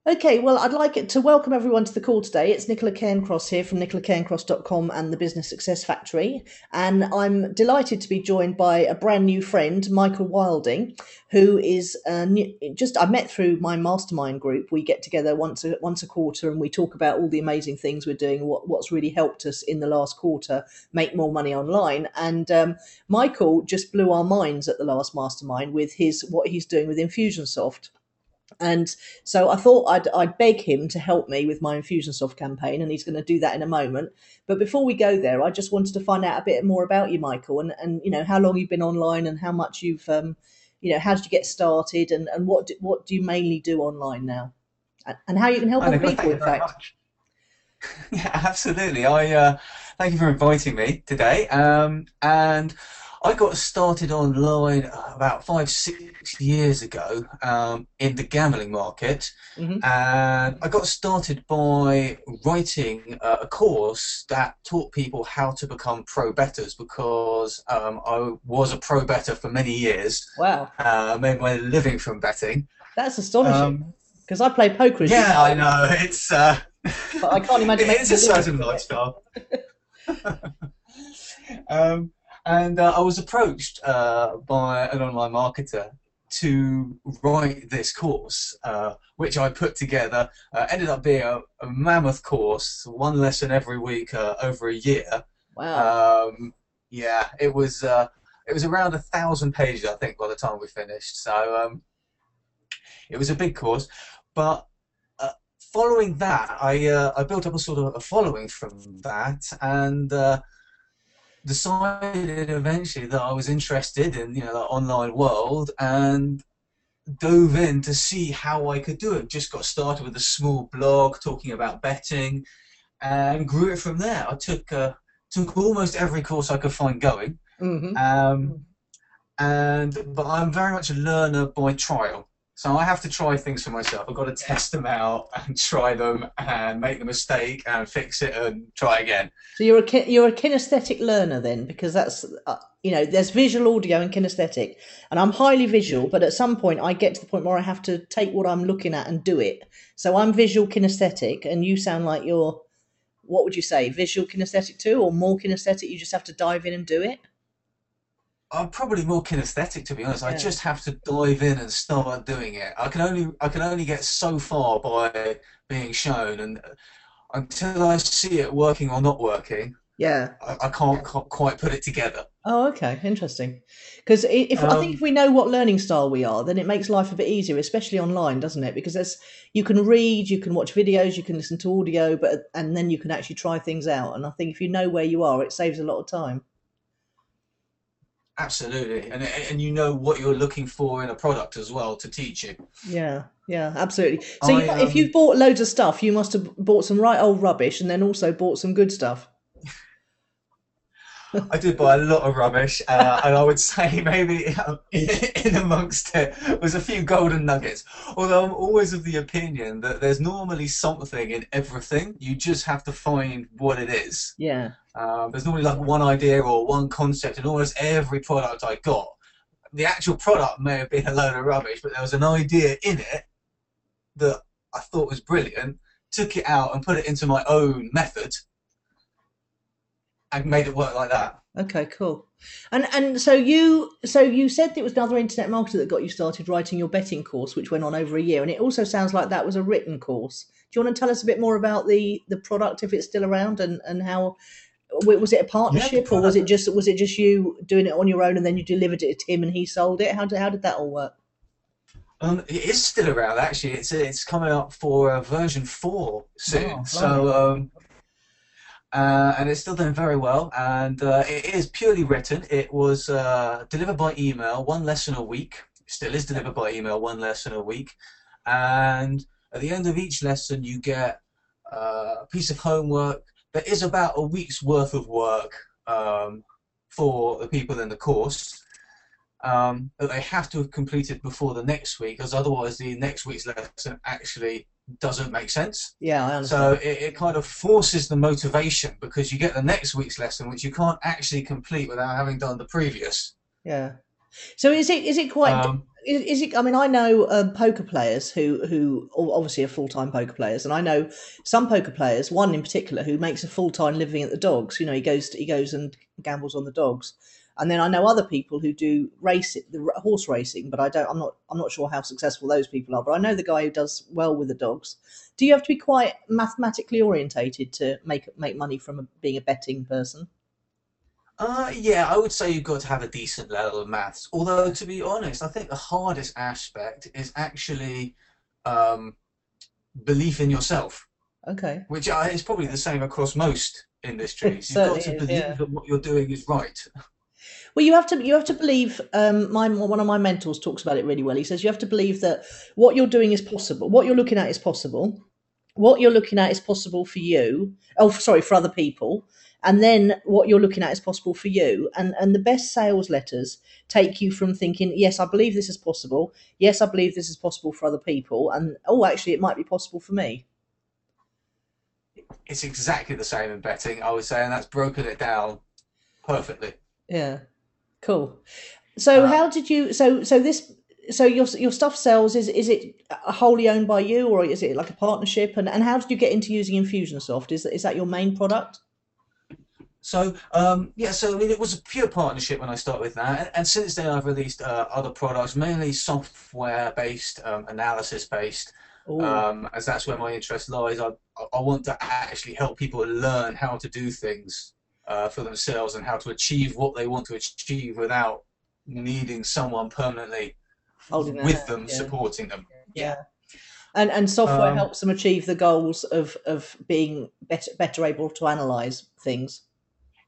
Okay, well, I'd like it to welcome everyone to the call today. It's Nicola Cairncross here from nicolacairncross.com and the Business Success Factory. And I'm delighted to be joined by a brand new friend, Michael Wilding, who is I met through my mastermind group. We get together once a quarter and we talk about all the amazing things we're doing, what's really helped us in the last quarter make more money online. And Michael just blew our minds at the last mastermind with what he's doing with InfusionSoft. And so I thought I'd beg him to help me with my InfusionSoft campaign, and he's going to do that in a moment. But before we go there, I just wanted to find out a bit more about you, Michael, and how long you've been online and how much you've how did you get started, and what do you mainly do online now, and how you can help Hi, other Nicola. people, Thank you in very fact. much. Yeah, absolutely. I thank you for inviting me today. And I got started online about 5, 6 years ago in the gambling market, Hmm. and I got started by writing a course that taught people how to become pro bettors because I was a pro bettor for many years, Wow, made my living from betting. that's astonishing. Um, Because I play poker, as you yeah, I know, know it's. but I can't imagine It's making a a living certain from it. lifestyle. Um, and I was approached by an online marketer to write this course, which I put together. Ended up being a mammoth course, one lesson every week over a year. Wow. Um, yeah, it was around 1,000 pages, I think, by the time we finished. So it was a big course, but following that, I built up a sort of a following from that, and decided eventually that I was interested in the online world, and dove in to see how I could do it. Just got started with a small blog talking about betting, and grew it from there. I took almost every course I could find going, Hmm. um, but I'm very much a learner by trial. So I have to try things for myself. I've got to test them out and try them and make the mistake and fix it and try again. So you're a kinesthetic learner then, because that's there's visual, audio, and kinesthetic, and I'm highly Yeah. visual, but at some point I get to the point where I have to take what I'm looking at and do it. So I'm visual kinesthetic, and you sound like you're, what would you say, visual kinesthetic too, or more kinesthetic? You just have to dive in and do it. I'm probably more kinesthetic, to be honest. I Yeah. just have to dive in and start doing it. I can only get so far by being shown, and until I see it working or not working, Yeah. I can't quite put it together. Oh, okay, interesting. Because if I think if Um, we know what learning style we are, then it makes life a bit easier, especially online, doesn't it? Because you can read, you can watch videos, you can listen to audio, and then you can actually try things out. And I think if you know where you are, it saves a lot of time. Absolutely, and you know what you're looking for in a product as well to teach you. Yeah, yeah, absolutely. So I if you've bought loads of stuff, you must have bought some right old rubbish, and then also bought some good stuff. I did buy a lot of rubbish, and I would say maybe in amongst it was a few golden nuggets. Although I'm always of the opinion that there's normally something in everything. You just have to find what it is. Yeah. There's normally like one idea or one concept in almost every product I got. The actual product may have been a load of rubbish, but there was an idea in it that I thought was brilliant. Took it out and put it into my own method and made it work like that. Okay, cool. And so you said it was another internet marketer that got you started writing your betting course, which went on over a year, and it also sounds like that was a written course. Do you want to tell us a bit more about the product, if it's still around, and how was it a Yeah, the partnership, or was product. it just you doing it on your own and then you delivered it to him and he sold it? How did that all work? It is still around actually. It's coming up for version 4 soon. Oh, blimey. And it's still doing very well. And it is purely written. It was delivered by email, one lesson a week. Still is delivered by email, one lesson a week. And at the end of each lesson, you get a piece of homework. There is about a week's worth of work for the people in the course. That they have to have completed before the next week, because otherwise the next week's lesson actually doesn't make sense. Yeah, I So understand. it kind of forces the motivation because you get the next week's lesson, which you can't actually complete without having done the previous. Yeah. So is it quite Um, is it? I mean, I know poker players who obviously are full-time poker players, and I know some poker players. One in particular who makes a full-time living at the dogs. You know, he goes and gambles on the dogs. And then I know other people who do horse racing, but I'm not sure how successful those people are. But I know the guy who does well with the dogs. Do you have to be quite mathematically orientated to make money from being a betting person? Yeah, I would say you've got to have a decent level of maths. Although, to be honest, I think the hardest aspect is actually um, belief in yourself, Okay, which is probably the same across most it industries. You've got certainly to is. Yeah. believe that what you're doing is right. Well, you have to believe. My one of my mentors talks about it really well. He says you have to believe that what you're doing is possible. What you're looking at is possible. What you're looking at is possible for you. Oh, sorry, for other people. And then what you're looking at is possible for you. And the best sales letters take you from thinking, yes, I believe this is possible. Yes, I believe this is possible for other people. And oh, actually, it might be possible for me. It's exactly the same in betting, I would say, and that's broken it down perfectly. Yeah, cool. So Uh, how did you? So your stuff sells. Is it wholly owned by you, or is it like a partnership? And how did you get into using InfusionSoft? Is that your main product? yeah, so I mean, it was a pure partnership when I started with that, and since then I've released other products, mainly software-based, analysis-based, Oh, as that's where my interest lies. I want to actually help people learn how to do things for themselves and how to achieve what they want to achieve without needing someone permanently holding their with hand. them, Yeah, supporting them. Yeah. yeah. And software Um, helps them achieve the goals of being better able to analyze things.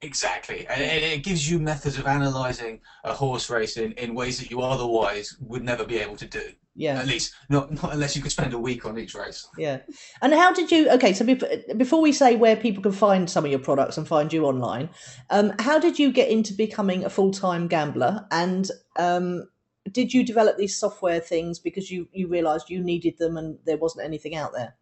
Exactly, and it gives you methods of analysing a horse race in ways that you otherwise would never be able to do. Yeah. At least, not unless you could spend a week on each race. Yeah. And how did you, okay, so before we say where people can find some of your products and find you online, how did you get into becoming a full-time gambler? And did you develop these software things because you realized you needed them and there wasn't anything out there?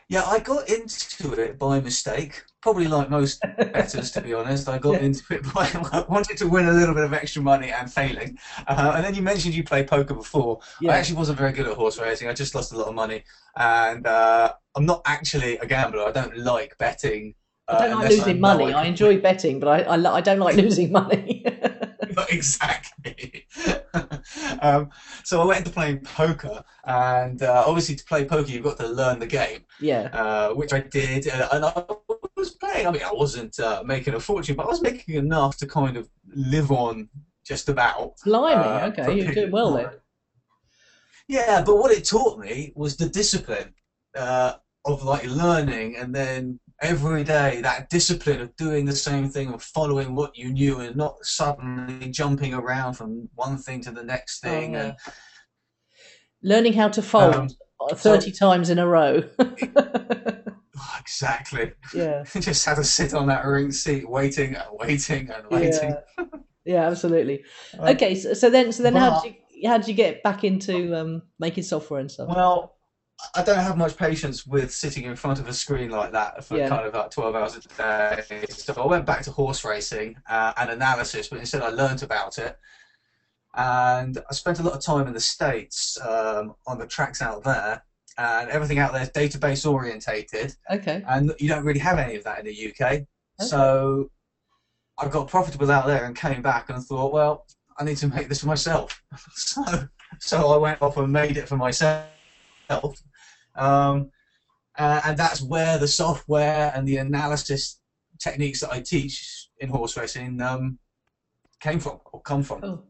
Yeah, I got into it by mistake, probably like most bettors, to be honest. I got Yeah. into it by I wanted to win a little bit of extra money and failing. And then you mentioned you played poker before. I Yeah. actually wasn't very good at horse racing. I just lost a lot of money, and I'm not actually a gambler. I don't like betting I don't like unless I losing know money. I I can win. enjoy betting, but I don't like losing money. Exactly. um, so I went into playing poker, and obviously to play poker, you've got to learn the game, Yeah. which I did, and I was playing. I mean, I wasn't making a fortune, but I was making enough to kind of live on just about Blimey. for Okay, a you're doing period of well then. time. Yeah, but what it taught me was the discipline uh, of like learning, and then every day that discipline of doing the same thing and following what you knew and not suddenly jumping around from one thing to the next Oh thing. yeah. And Learning how to fold um, 30 so times in a row. exactly, Yeah. just had to sit on that ring seat, waiting and waiting and Yeah. waiting. Yeah, absolutely. Um, Okay, so then but how did you get back into making software and stuff? well, I don't have much patience with sitting in front of a screen like that for Yeah. kind of like 12 hours a day. So I went back to horse racing and analysis, but instead I learnt about it. And I spent a lot of time in the States on the tracks out there, and everything out there is database orientated, Okay. and you don't really have any of that in the UK. Okay. So I got profitable out there and came back and thought, well, I need to make this for myself. so, so I went off and made it for myself. Um, and that's where the software and the analysis techniques that I teach in horse racing came from or come from. Cool.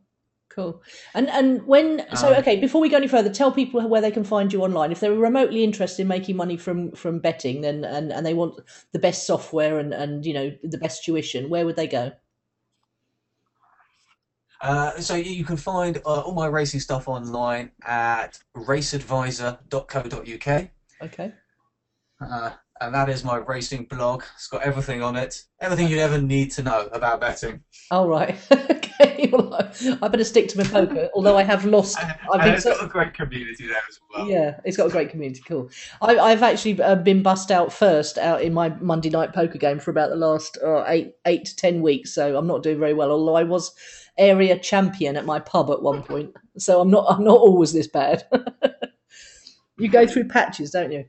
Cool. And when so Um, okay, before we go any further, tell people where they can find you online. If they're remotely interested in making money from betting, then and they want the best software and the best tuition, where would they go? so you can find all my racing stuff online at raceadvisor.co.uk. Okay. And that is my racing blog. It's got everything on it, everything you'd ever need to know about betting. All right. Okay. Well, I better stick to my poker. Although I have lost, I've And been it's got a great community there as well. yeah, it's got a great community. Cool. I've actually been bussed out first out in my Monday night poker game for about the last 8 to 10 weeks. So I'm not doing very well. Although I was area champion at my pub at one point. So I'm not always this bad. You go through patches, don't you?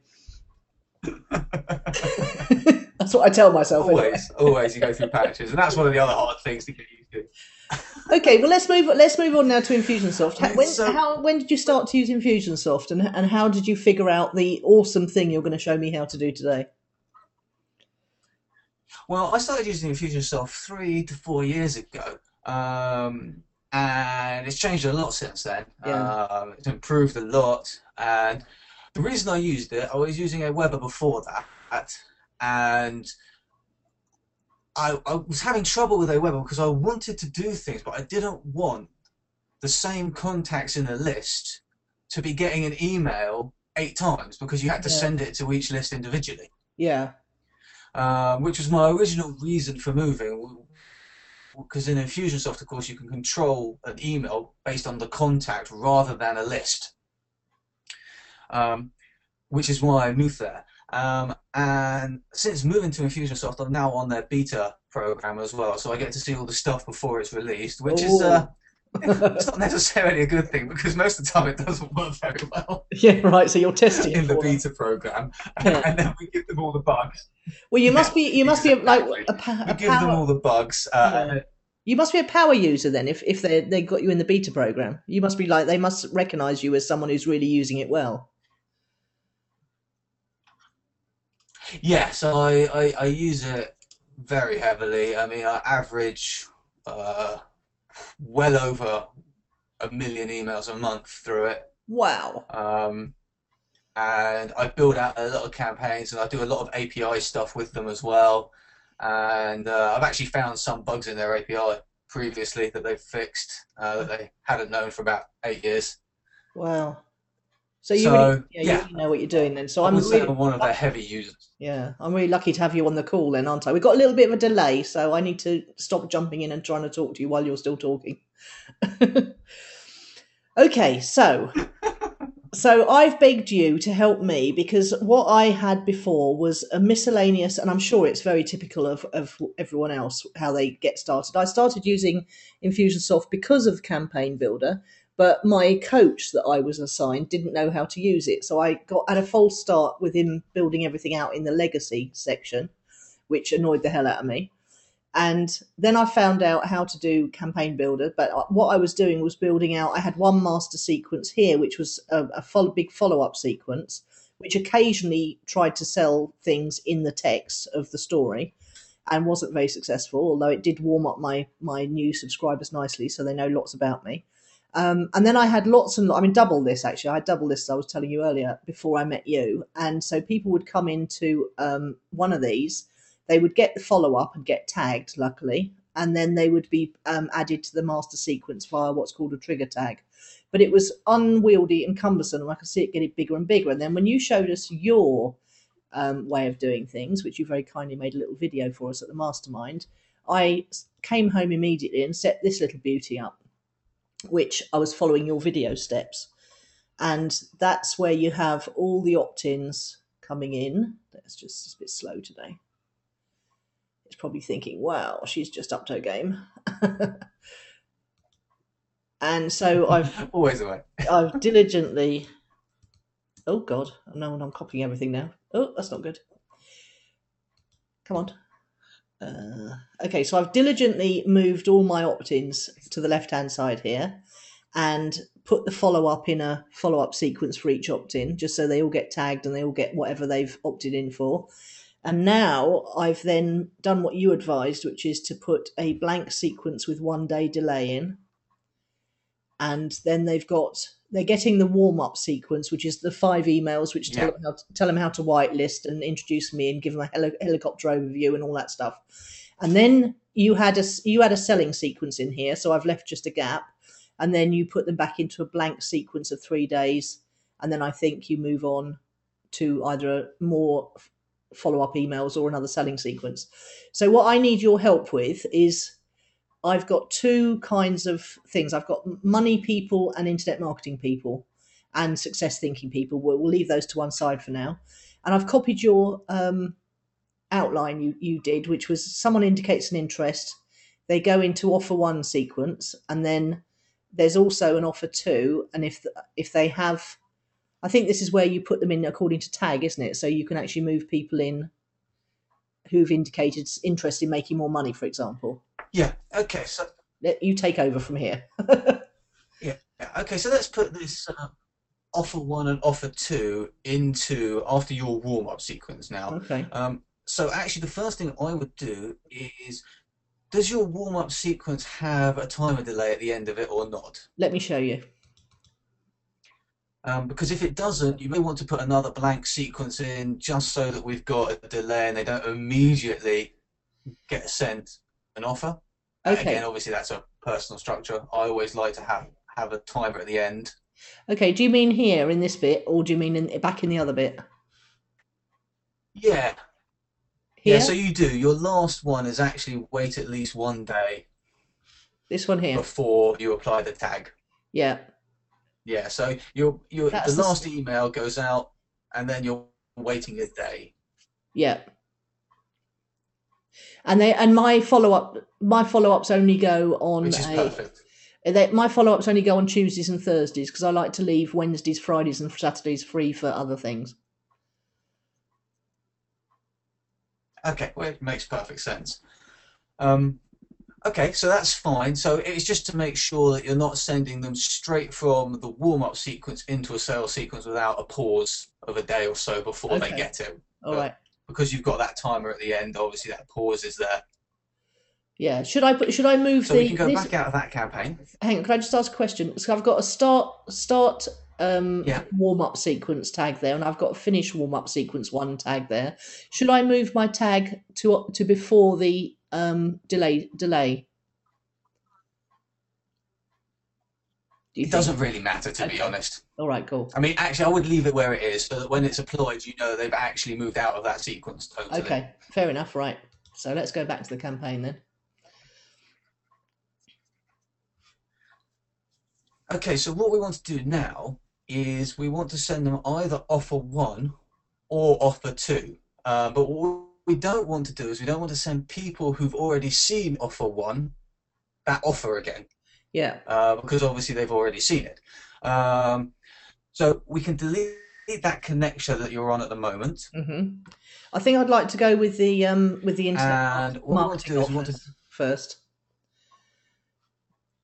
That's what I tell myself anyway. Always, you go through patches, and that's one of the other hard things to get used to. Okay, well let's move on now to Infusionsoft. So, When did you start to use Infusionsoft, and how did you figure out the awesome thing you're going to show me how to do today? well, I started using Infusionsoft 3 to 4 years ago, and it's changed a lot since then. Yeah, It's improved a lot, and the reason I used it, I was using a Weber before that, and I was having trouble with Aweber because I wanted to do things, but I didn't want the same contacts in a list to be getting an email 8 times because you had to yeah, send it to each list individually, yeah, which was my original reason for moving. Because in Infusionsoft, of course, you can control an email based on the contact rather than a list, um, which is why I moved there. And since moving to Infusionsoft, I'm now on their beta program as well, so I get to see all the stuff before it's released, which is oh, it's not necessarily a good thing because most of the time it doesn't work very well yeah, right. So you're testing it in the for them. beta program, Yeah. and then we give them all the bugs. Well, you must Yeah, be like exactly. a We give them power. all the bugs, Yeah. You must be a power user then, if they got you in the beta program. You must be like they must recognise you as someone who's really using it well. yeah. So I use it very heavily. I mean, I average uh, well over 1 million emails a month through it. Wow. Um, and I build out a lot of campaigns and I do a lot of API stuff with them as well. And I've actually found some bugs in their API previously that they've fixed that they hadn't known for about 8 years. Wow. So you really, So yeah, you yeah, really know what you're doing then. So I I'm would say really I'm one of their lucky. heavy users. Yeah, I'm really lucky to have you on the call then, aren't I? We've got a little bit of a delay, so I need to stop jumping in and trying to talk to you while you're still talking. Okay, so I've begged you to help me because what I had before was a miscellaneous, and I'm sure it's very typical of everyone else how they get started. I started using Infusionsoft because of Campaign Builder, but my coach that I was assigned didn't know how to use it, so I had a false start with him building everything out in the legacy section, which annoyed the hell out of me. And then I found out how to do Campaign Builder. But what I was doing was building out, I had one master sequence here, which was a big follow up sequence, which occasionally tried to sell things in the text of the story and wasn't very successful, although it did warm up my new subscribers nicely, so they know lots about me. And then I had lots and I mean double this actually. I had double this as I was telling you earlier before I met you, and so people would come into one of these. They would get the follow up and get tagged, luckily, and then they would be added to the master sequence via what's called a trigger tag. But it was unwieldy and cumbersome, and I could see it getting bigger and bigger. And then when you showed us your way of doing things, which you very kindly made a little video for us at the mastermind, I came home immediately and set this little beauty up, which I was following your video steps. And that's where you have all the opt-ins coming in. That's just a bit slow today. It's probably thinking, wow, she's just upped her game. And so Always the way. I've diligently, oh God, no, I'm copying everything now. Oh, that's not good. Come on. Okay, so I've diligently moved all my opt-ins to the left-hand side here and put the follow-up in a follow-up sequence for each opt-in, just so they all get tagged and they all get whatever they've opted in for. And now I've then done what you advised, which is to put a blank sequence with 1 day delay in. And then they're getting the warm-up sequence, which is the 5 emails which Yeah. tell them how to whitelist and introduce me and give them a helicopter overview and all that stuff. And then you had a selling sequence in here, so I've left just a gap. And then you put them back into a blank sequence of 3 days, and then I think you move on to either more follow-up emails or another selling sequence. So what I need your help with is I've got two kinds of things. I've got money people and internet marketing people and success thinking people. We'll leave those to one side for now. And I've copied your outline you did, which was someone indicates an interest. they go into offer one sequence, and then there's also an offer two. And if they have, I think this is where you put them in according to tag, isn't it? So you can actually move people in who've indicated interest in making more money, for example. Yeah. Okay. So You take over from here. yeah. Okay. So let's put this offer one and offer two into after your warm up sequence now. Okay. So actually, the first thing I would do is, does your warm up sequence have a timer delay at the end of it or not? Let me show you. Because if it doesn't, you may want to put another blank sequence in just so that we've got a delay and they don't immediately get sent an offer. Again, Okay. obviously that's a personal structure. I always like to have a timer at the end. Okay. Do you mean here in this bit, or do you mean back in the other bit? Yeah, yeah. Here? So you do. Your last one is actually wait at least 1 day This one here? before you apply the tag. Yeah. Yeah. So your the That's the. last email goes out, and then you're waiting a day, Yeah. And my follow ups only go on which is perfect. my follow ups only go on Tuesdays and Thursdays because I like to leave Wednesdays, Fridays, and Saturdays free for other things. Okay, well, it makes perfect sense. Um, okay, so that's fine. So it's just to make sure that you're not sending them straight from the warm-up sequence into a sales sequence without a pause of a day or so before they Okay. get it. All But right. because you've got that timer at the end, obviously that pause is there. Yeah. Should I move So we can the go this? back out of that campaign. Hang on. Can I just ask a question? So I've got a start Yeah, warm up sequence tag there, and I've got a finish warm up sequence one tag there. Should I move my tag to before the delay? Do you it think? doesn't really matter, to be Okay. honest. All right. Cool. I mean, actually, I would leave it where it is so that when it's applied, you know they've actually moved out of that sequence totally. Okay. Fair enough. Right. So let's go back to the campaign then. Okay, so what we want to do now is we want to send them either offer one or offer two. But what we don't want to do is we don't want to send people who've already seen offer one that offer again, Yeah. because obviously they've already seen it. So we can delete that connection that you're on at the moment. I think I'd like to go with the internet And what we want to marketing do is we want to. offers first.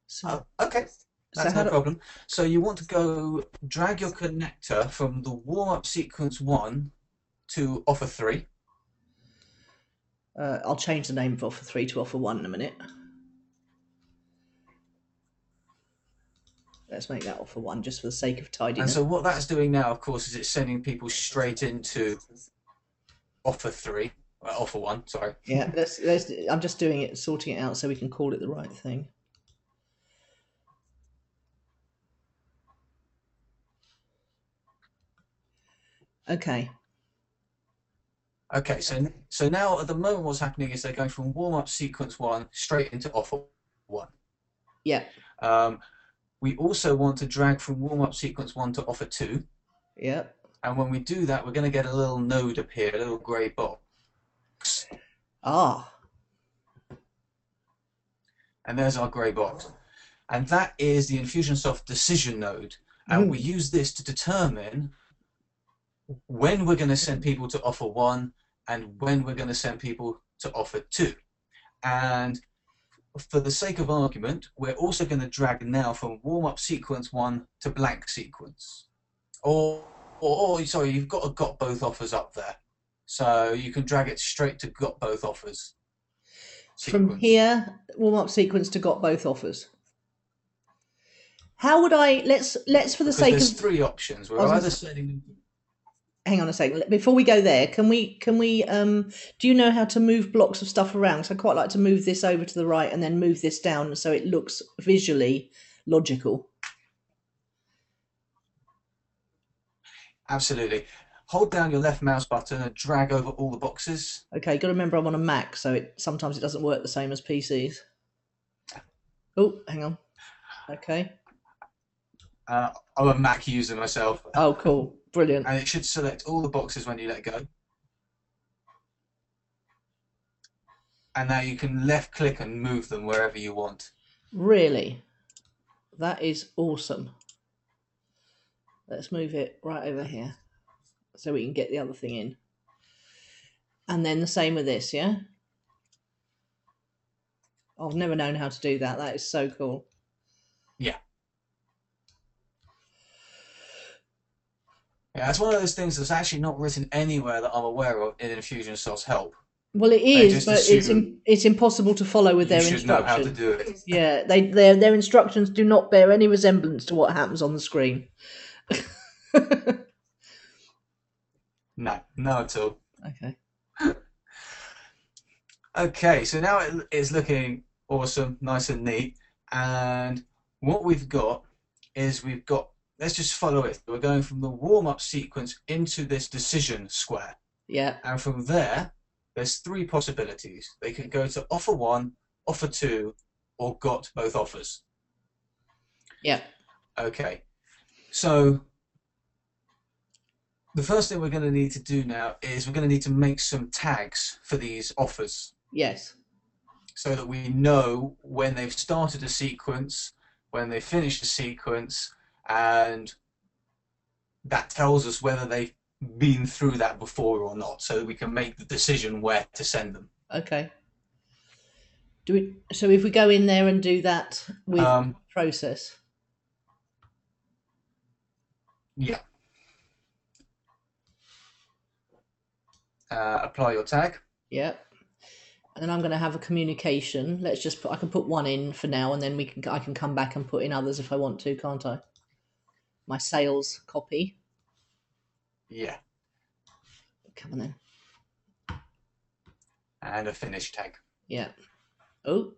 So, Oh, okay, so that's how no do problem. So you want to go drag your connector from the warm-up sequence one to offer three. I'll change the name of offer three to offer one in a minute. Let's make that offer one just for the sake of And tidiness. so what that's doing now, of course, is it's sending people straight into offer three, offer one, sorry. Yeah, I'm just doing it, sorting it out so we can call it the right thing. Okay. Okay, so now at the moment what's happening is they're going from warm-up sequence one straight into offer one. Yeah. We also want to drag from warm-up sequence one to offer two. Yeah. And when we do that, we're going to get a little node appear, a little grey box. Ah. And there's our grey box. And that is the InfusionSoft decision node. And we use this to determine when we're going to send people to offer one and when we're going to send people to offer two. And for the sake of argument, we're also going to drag now from warm-up sequence one to blank sequence. Or sorry, you've got both offers up there. So you can drag it straight to got both offers sequence. From here, warm up sequence to got both offers. How would I let's for the Because sake there's of three options. We're either sending them. hang on a second. Before we go there, can we do you know how to move blocks of stuff around? So I quite like to move this over to the right and then move this down so it looks visually logical. Absolutely. Hold down your left mouse button and drag over all the boxes. Okay, got to remember I'm on a Mac, so sometimes it doesn't work the same as PCs. Oh, hang on. Okay. I'm a Mac user myself. Oh, cool. Brilliant. And it should select all the boxes when you let go. and now you can left click and move them wherever you want. Really? That is awesome. Let's move it right over here so we can get the other thing in. And then the same with this, yeah? I've never known how to do that. That is so cool. Yeah. Yeah, it's one of those things that's actually not written anywhere that I'm aware of in Infusionsoft's help. Well, it They is, just but assume it's impossible to follow with you their should know how to instructions. do it. Yeah, their instructions do not bear any resemblance to what happens on the screen. No, not at all. Okay. Okay, so now it is looking awesome, nice and neat. And what we've got is let's just follow it. We're going from the warm-up sequence into this decision square. Yeah. And from there, there's three possibilities. They can go to offer one, offer two, or got both offers. Yeah. Okay, so the first thing we're going to need to do now is we're going to need to make some tags for these offers. Yes. So that we know when they've started a sequence, when they finished a sequence, and that tells us whether they've been through that before or not, so that we can make the decision where to send them. Okay. So if we go in there and do that with process. Yeah. Apply your tag. Yeah. And then I'm going to have a communication. Let's just I can put one in for now, and then I can come back and put in others if I want to, can't I? My sales copy. Yeah. Come on then. And a finish tag. Yeah. Oh.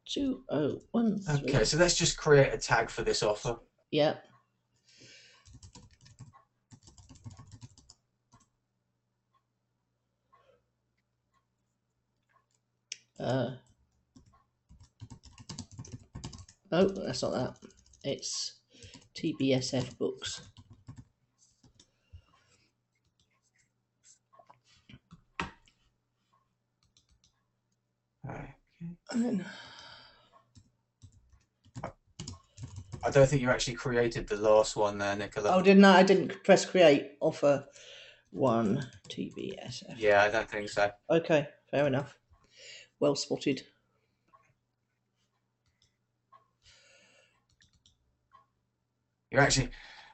2013. Okay, so let's just create a tag for this offer. Yeah. Oh, that's not that. It's TBSF books. Okay. And then I don't think you actually created the last one there, Nicola. oh, didn't I? I didn't press create offer one TBSF. Yeah, I don't think so. Okay, fair enough. Well spotted.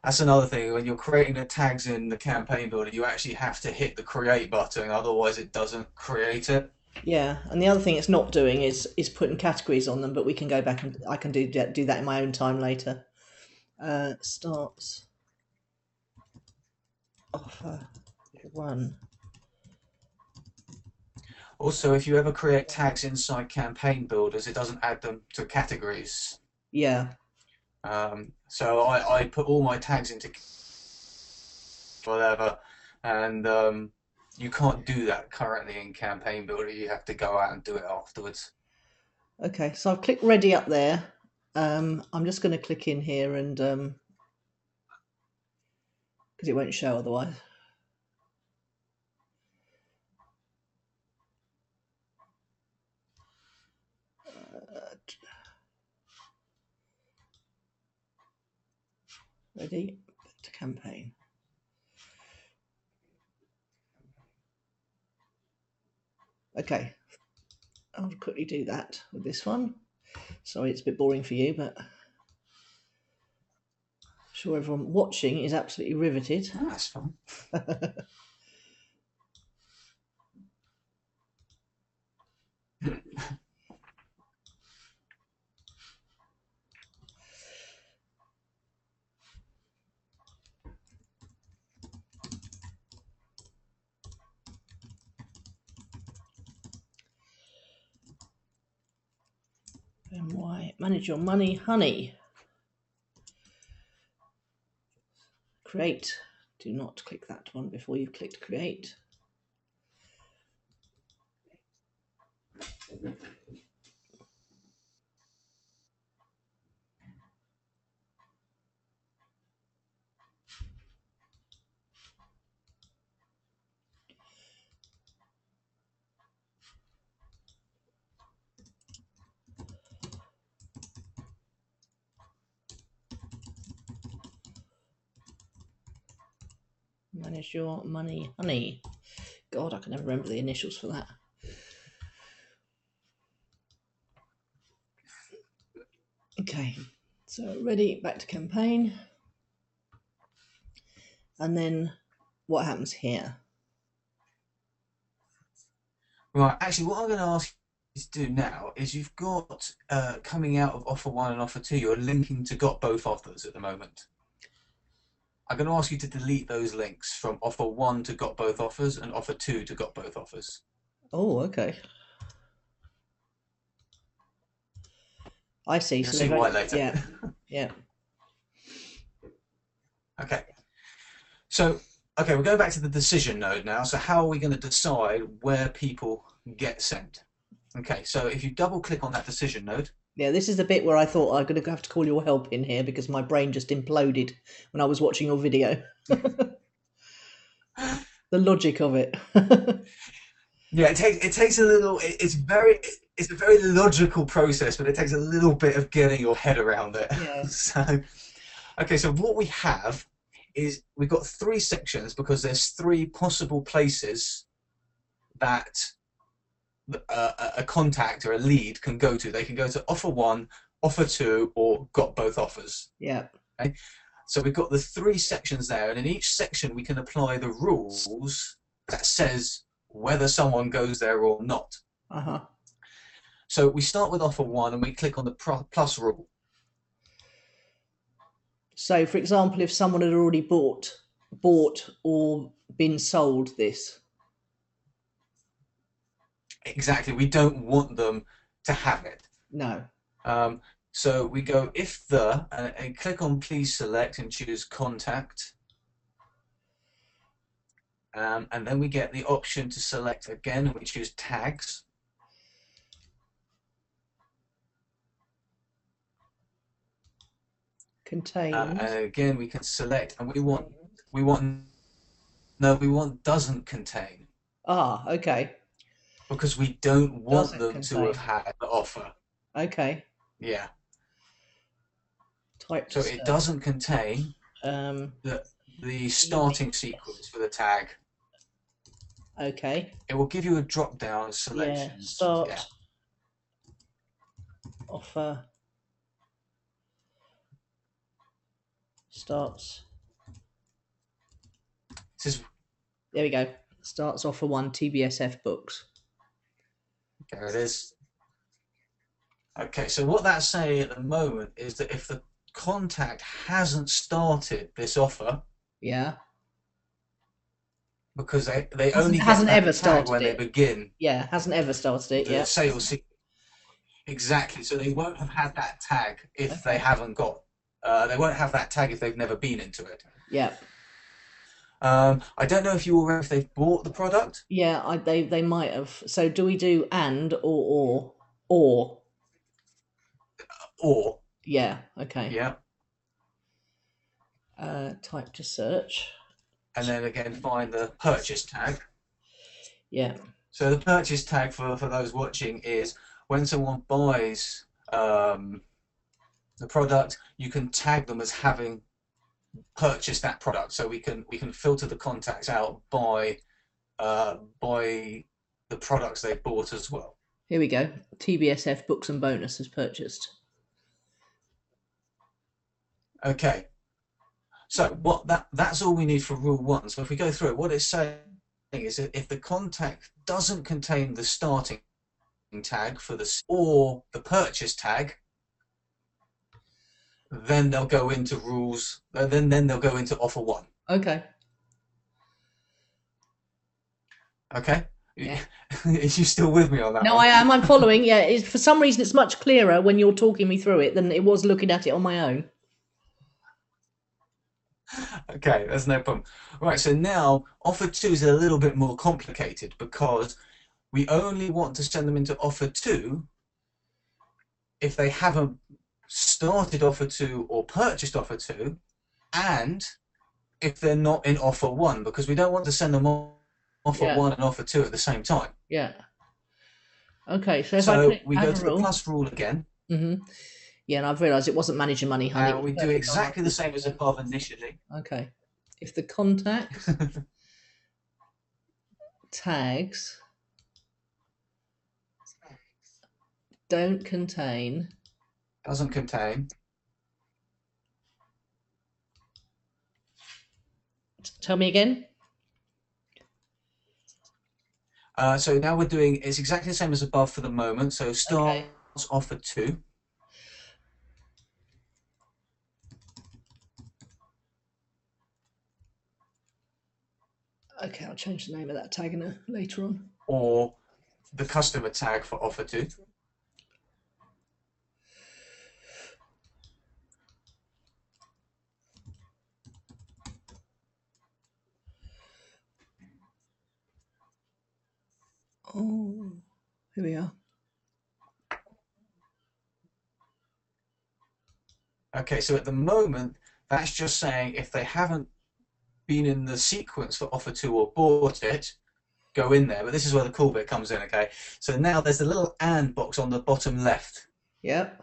That's another thing. When you're creating the tags in the campaign builder, you actually have to hit the create button, otherwise it doesn't create it. Yeah, and the other thing it's not doing is putting categories on them, but we can go back and I can do that in my own time later. Starts offer one. Also, if you ever create tags inside campaign builders, it doesn't add them to categories. Yeah. So I put all my tags into whatever, and you can't do that currently in campaign builder. You have to go out and do it afterwards. Okay, so I've clicked ready up there. I'm just going to click in here and because it won't show otherwise. Ready to campaign. Okay, I'll quickly do that with this one. Sorry, it's a bit boring for you, but I'm sure everyone watching is absolutely riveted. Oh, that's fun. MY, manage your money, honey. Create. Do not click that one before you've clicked create. Manage your money, honey. God, I can never remember the initials for that. Okay, so ready, back to campaign. And then what happens here? Right, actually, what I'm going to ask you to do now is you've got coming out of offer 1 and offer 2, you're linking to got both offers at the moment. I'm going to ask you to delete those links from offer 1 to got both offers and offer 2 to got both offers. Oh, okay. I see. You'll see why later. Yeah, yeah. Okay. So, okay, we're going back to the decision node now. So how are we going to decide where people get sent? Okay, so if you double click on that decision node. Yeah, this is the bit where I thought I'm going to have to call your help in here because my brain just imploded when I was watching your video. The logic of it. Yeah, it takes a little. It's a very logical process, but it takes a little bit of getting your head around it. Yeah. So, okay, so what we have is we've got 3 sections because there's 3 possible places that a contact or a lead can go to. They can go to offer 1, offer 2, or got both offers. Yeah. Okay? So we've got the 3 sections there, and in each section we can apply the rules that says whether someone goes there or not. Uh-huh. So we start with offer 1 and we click on the plus rule. So, for example, if someone had already bought or been sold this. Exactly, we don't want them to have it. No. So we go if the, and click on please select and choose contact. And then we get the option to select again, and we choose tags. Contains. And again, we can select, and we want doesn't contain. Ah, okay. Because we don't want them to have had the offer. Okay. Yeah. Type so it doesn't contain the starting sequence for the tag. Okay. It will give you a drop down selection. Yeah. Start. Yeah. Offer. Starts. There we go. Starts offer 1 TBSF books. There it is. Okay, so what that's saying at the moment is that if the contact hasn't started this offer, yeah, because they only hasn't ever started when they begin. Yeah, hasn't ever started it. Yeah, sales sequence. Exactly. So they won't have had that tag if they haven't got. They won't have that tag if they've never been into it. Yeah. I don't know if you already if they've bought the product. Yeah, they might have. So do we do and or? Yeah. Okay. Yeah. Type to search. And then again find the purchase tag. Yeah. So the purchase tag for those watching is when someone buys the product, you can tag them as having purchased that product. So we can filter the contacts out by the products they bought as well. Here we go. TBSF books and bonus is purchased. Okay. So that's all we need for rule 1. So if we go through it, what it's saying is that if the contact doesn't contain the starting tag for or the purchase tag, then they'll go into rules. Then they'll go into offer 1. Okay. Okay. Yeah. Are you still with me on that? No, I am. I'm following. Yeah. For some reason, it's much clearer when you're talking me through it than it was looking at it on my own. Okay, that's no problem. Right, so now offer 2 is a little bit more complicated because we only want to send them into offer 2 if they haven't started offer 2 or purchased offer 2, and if they're not in offer 1, because we don't want to send them offer 1 and offer 2 at the same time. Yeah. Okay, so we go to the plus rule again. Mm-hmm. Yeah, and I've realised it wasn't managing money, honey. We do exactly the same as above initially. Okay. If the contacts tags don't contain Doesn't contain. Tell me again. So now we're doing, it's exactly the same as above for the moment. So Okay. starts off at 2. Okay, I'll change the name of that tag later on. Or the customer tag for offer 2. Oh, here we are. Okay, so at the moment, that's just saying if they haven't been in the sequence for offer 2 or bought it, go in there. But this is where the cool bit comes in, okay? So now there's a little and box on the bottom left. Yep.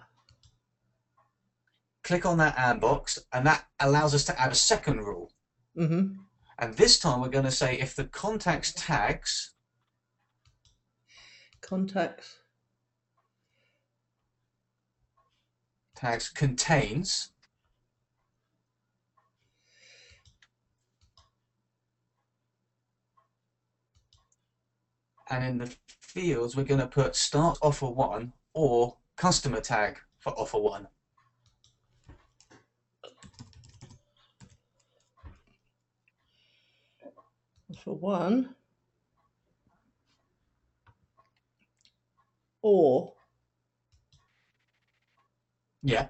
Click on that and box, and that allows us to add a second rule. Mm-hmm. And this time we're going to say if the contacts tags Contacts contains, and in the fields we're going to put start offer 1 or customer tag for offer 1. for one, or Yeah.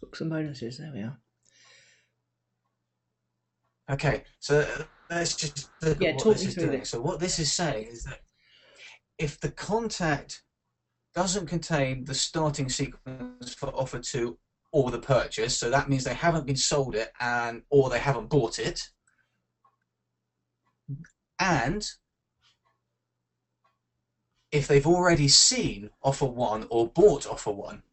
books and bonuses. There we are. Okay, so let's just look at Yeah, what talk this me is through doing. this. So what this is saying is that if the contact doesn't contain the starting sequence for offer 2 or the purchase, so that means they haven't been sold it and or they haven't bought it, and if they've already seen offer 1 or bought offer 1,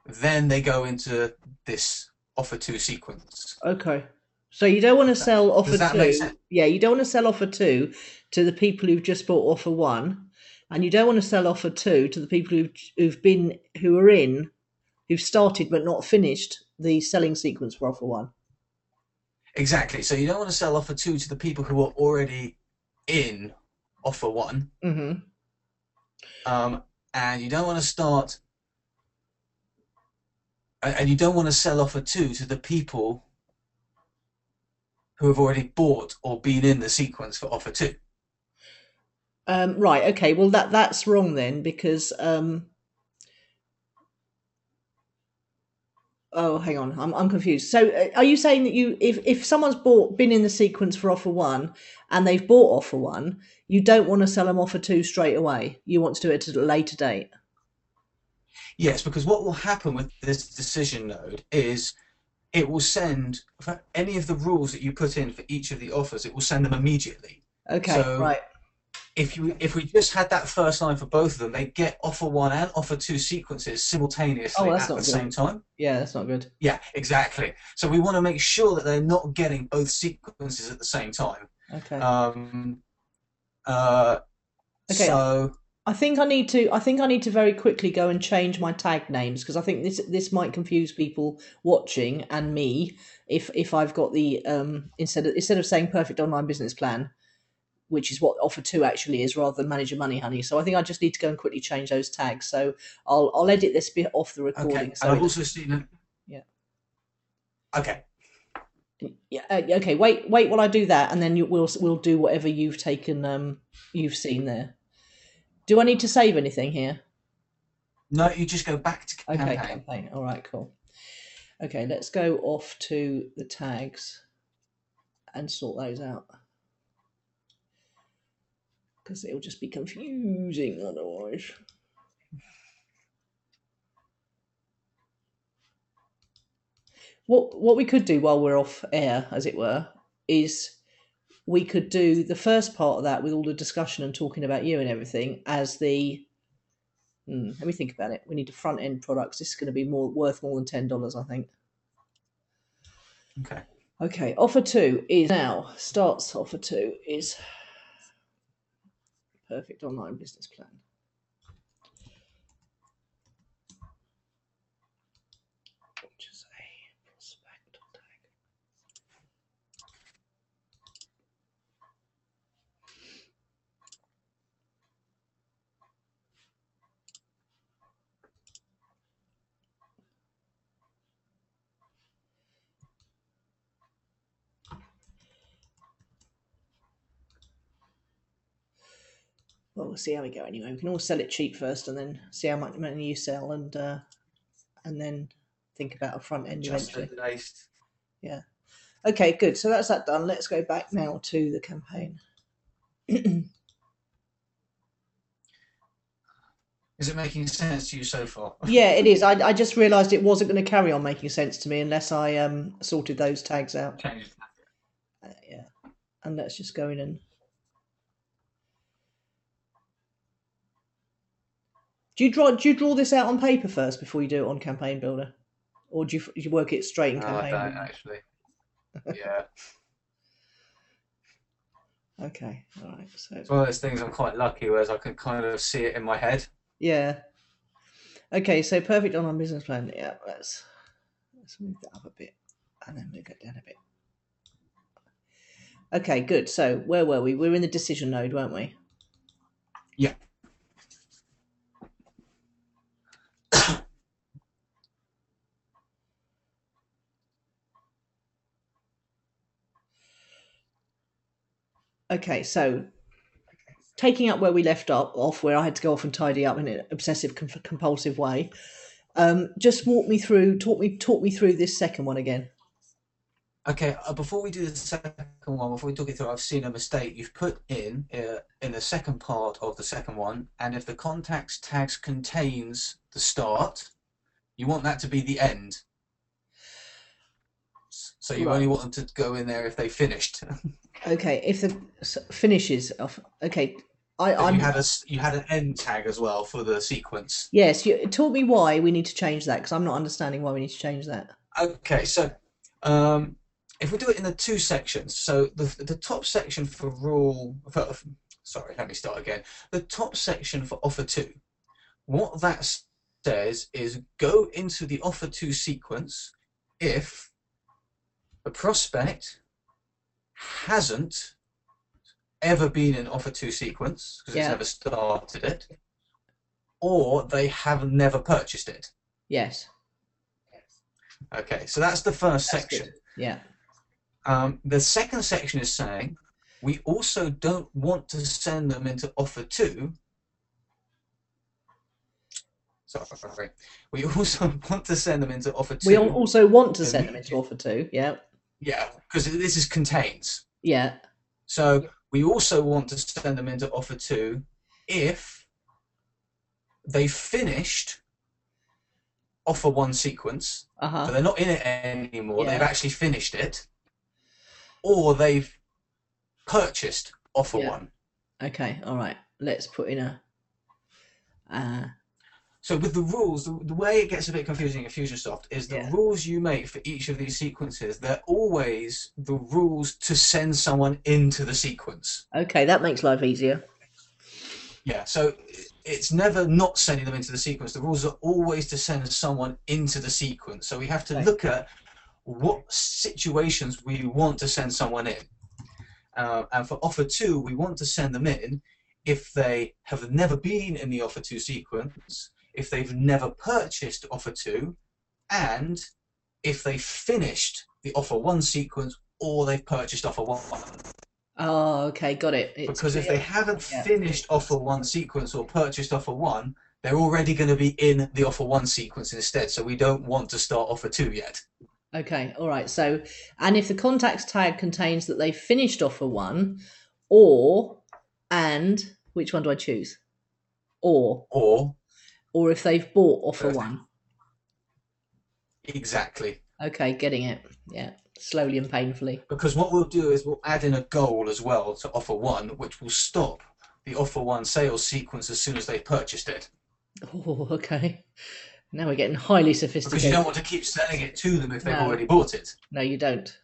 then they go into this offer 2 sequence. Okay. So you don't want to sell offer Does that make two. sense? Yeah, you don't want to sell offer two to the people who've just bought offer one, and you don't want to sell offer two to the people who've started but not finished the selling sequence for offer one. Exactly. So you don't want to sell offer 2 to the people who are already in offer 1, Mm-hmm. and you don't want to start, and you don't want to sell offer 2 to the people who have already bought or been in the sequence for offer 2. Right. Okay. Well, that's wrong then because oh, hang on, I'm confused. So, are you saying that if someone's been in the sequence for offer one, and they've bought offer one, you don't want to sell them offer two straight away? You want to do it at a later date? Yes, because what will happen with this decision node is it will send for any of the rules that you put in for each of the offers, it will send them immediately. Okay. So Right. if we just had that first line for both of them, they get offer 1 and offer 2 sequences Oh, simultaneously that's at the not good. same time. Yeah, that's not good. Yeah, exactly. So we want to make sure that they're not getting both sequences at the same time. Okay. Um, uh, Okay. so I think I need to very quickly go and change my tag names because I think this might confuse people watching and me if I've got the instead of saying perfect online business plan, which is what offer two actually is, rather than manage your money, honey. So I think I just need to go and quickly change those tags. So I'll edit this bit off the okay, recording. and So I've it's also seen. yeah. Okay, Yeah. Okay. Wait while I do that, and then we'll do whatever you've taken. You've seen there. Do I need to save anything here? no, you just go back to Okay. campaign. Campaign. All right. Cool. Okay. Let's go off to the tags and sort those out. because it'll just be confusing otherwise. What we could do while we're off air, as it were, is we could do the first part of that with all the discussion and talking about you and everything as the. Let me think about it. We need to front end products. This is going to be worth more than $10, I think. Okay. Okay. Offer 2 is now starts. Offer 2 is perfect online business plan. Which is a prospect tag. Well, we'll see how we go anyway. We can all sell it cheap first, and then see how much money you sell, and then think about a front end eventually. Yeah. Okay, good. So that's that done. Let's go back now to the campaign. Is it making sense to you so far? Yeah, it is. I just realised it wasn't going to carry on making sense to me unless I sorted those tags out. Yeah, and let's just go in and. Do you draw this out on paper first before you do it on Campaign Builder, or do you work it straight in Campaign I don't Builder? actually. Yeah. Okay, all right. So it's one of those things I'm quite lucky, whereas I can kind of see it in my head. Yeah. Okay, so perfect online business plan. Yeah, let's move that up a bit, and then move it down a bit. Okay, good. So where were we? We were in the decision node, weren't we? Yeah. Okay, so taking up where we left off, where I had to go off and tidy up in an obsessive compulsive way. Just talk me through this second one again. Okay, before we do the second one, before we talk it through, I've seen a mistake. You've put in the second part of the second one, and if the contacts tags contains the start, you want that to be the end. So you only want them to go in there if they finished. Okay, if the finishes off. Okay, you had an end tag as well for the sequence. Yes, you taught me why we need to change that because I'm not understanding why we need to change that. Okay, so if we do it in the two sections, so the top section for sorry, let me start again. The top section for offer 2, what that says is go into the offer 2 sequence if the prospect hasn't ever been in offer 2 sequence because it's never started it, or they have never purchased it. Yes. Okay, so that's the first section. Good. Yeah. The second section is saying we also don't want to send them into offer 2. Sorry. We also want to send them into offer 2. We also want to send them into offer 2. Yeah. Yeah, because this is contains. Yeah. So we also want to send them into offer 2 if they finished offer 1 sequence. So they're not in it anymore. Yeah. They've actually finished it, or they've purchased offer 1. Okay. All right. Let's put in a. So with the rules, the way it gets a bit confusing in InfusionSoft is the rules you make for each of these sequences, they're always the rules to send someone into the sequence. Okay, that makes life easier. Yeah, so it's never not sending them into the sequence. The rules are always to send someone into the sequence. So we have to look at what situations we want to send someone in. And for offer 2, we want to send them in if they have never been in the offer 2 sequence, if they've never purchased offer 2, and if they finished the offer 1 sequence or they've purchased offer 1. Oh, okay, got it. Because if they haven't finished offer 1 sequence or purchased offer 1, they're already going to be in the offer 1 sequence instead, so we don't want to start offer 2 yet. Okay, all right. So, and if the contacts tag contains that they finished offer 1, or and Which one do I choose? Or or if they've bought offer uh, one. exactly. Okay, getting it. Yeah, slowly and painfully. Because what we'll do is we'll add in a goal as well to offer one, which will stop the offer one sales sequence as soon as they've purchased it. Oh, okay. Now we're getting highly Because you don't want sophisticated. to keep selling it to them if they've No, already bought it. no, you don't.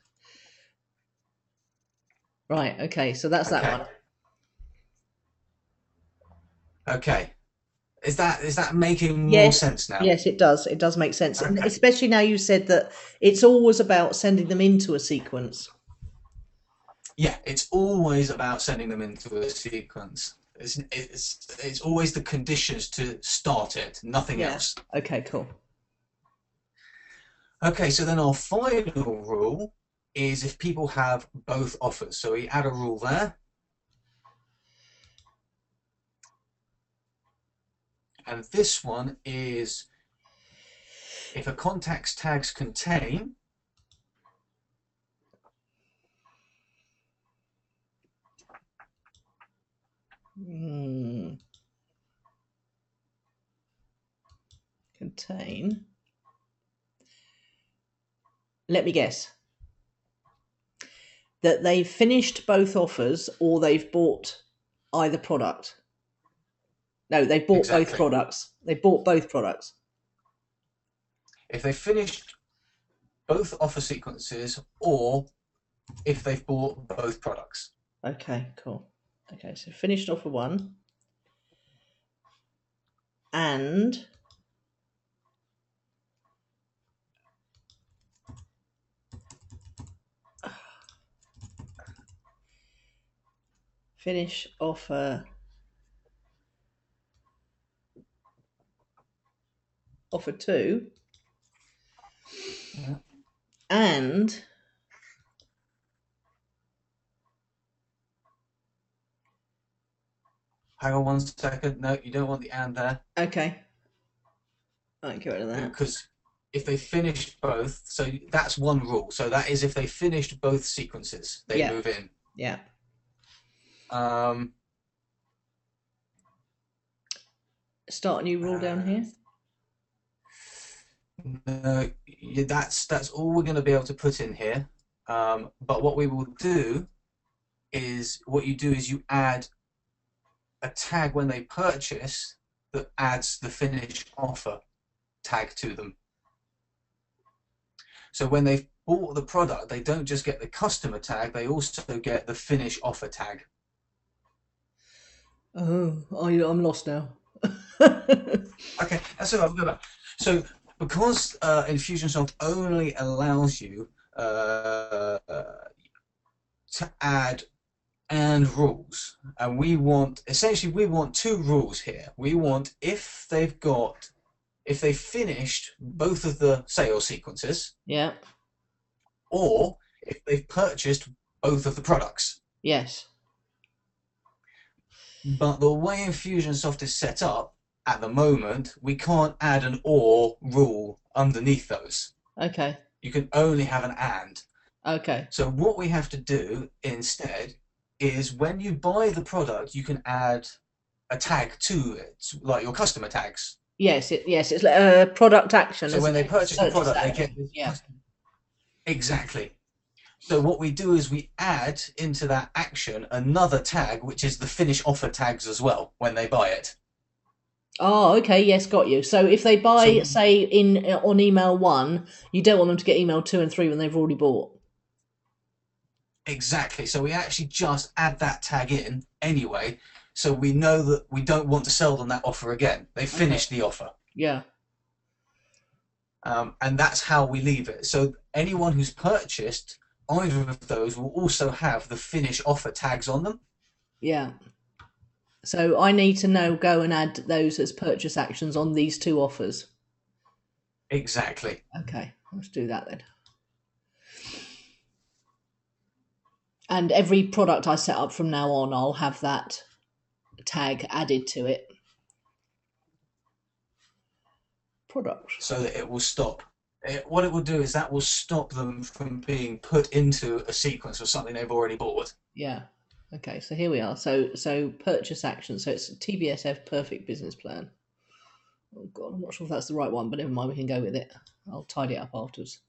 Right. Okay. So that's that Okay. one. Okay. Is that making more Yes. sense now? Yes, it does. It does make sense, and Okay. especially now you said that it's always about sending them into a sequence. Yeah, it's always about sending them into a sequence. It's always the conditions to start it, nothing Yeah. else. Okay. Cool. Okay, so then our final rule is if people have both offers. So we add a rule there. And this one is if a contact's tags contain Contain. Let me guess that they've finished both offers or they've bought either product. No, they've bought both exactly. products. They bought both products. If they finished both offer sequences or if they've bought both products. Okay, cool. Okay, so finished offer one and finish offer two Yeah. and Hang on 1 second. No, you don't want the and there. okay. I'll get rid of that. Because if they finished both, so that's one rule. So that is if they finished both sequences, they Yeah, move in. yeah. Um, Start a new rule down here. no, that's all we're going to be able to put in here. But what we will do is what you do is you add a tag when they purchase that adds the finish offer tag to them. So when they've bought the product, they don't just get the customer tag, they also get the finish offer tag. Oh, I'm lost now. Okay, that's all right. We'll go back. So because InfusionSoft only allows you to add and rules, and we want two rules here. We want if they finished both of the sales sequences, Yeah. or if they've purchased both of the products. Yes. But the way InfusionSoft is set up at the moment, we can't add an or rule underneath those. Okay. You can only have an and. Okay. So what we have to do instead is when you buy the product, you can add a tag to it, like your customer tags. Yes. It's a product action. So when they purchase the product, they get this. Yeah. Exactly. So what we do is we add into that action another tag, which is the finish offer tags as well when they buy it. Oh, okay. Yes, got you. So if they buy, So say, on email one, you don't want them to get email two and three when they've already bought. exactly. So we actually just add that tag in anyway, so we know that we don't want to sell them that offer again. They finished the offer. Yeah. And that's how we leave it. So anyone who's purchased either of those will also have the finish offer tags on them. Yeah. So I need to go and add those as purchase actions on these two offers. Exactly. Okay, let's do that then. And every product I set up from now on, I'll have that tag added to it. Product. So that it will stop. What it will do is that will stop them from being put into a sequence of something they've already bought. Yeah. Okay, so here we are. So purchase action. So it's TBSF perfect business plan. Oh God, I'm not sure if that's the right one, but never mind, we can go with it. I'll tidy it up afterwards.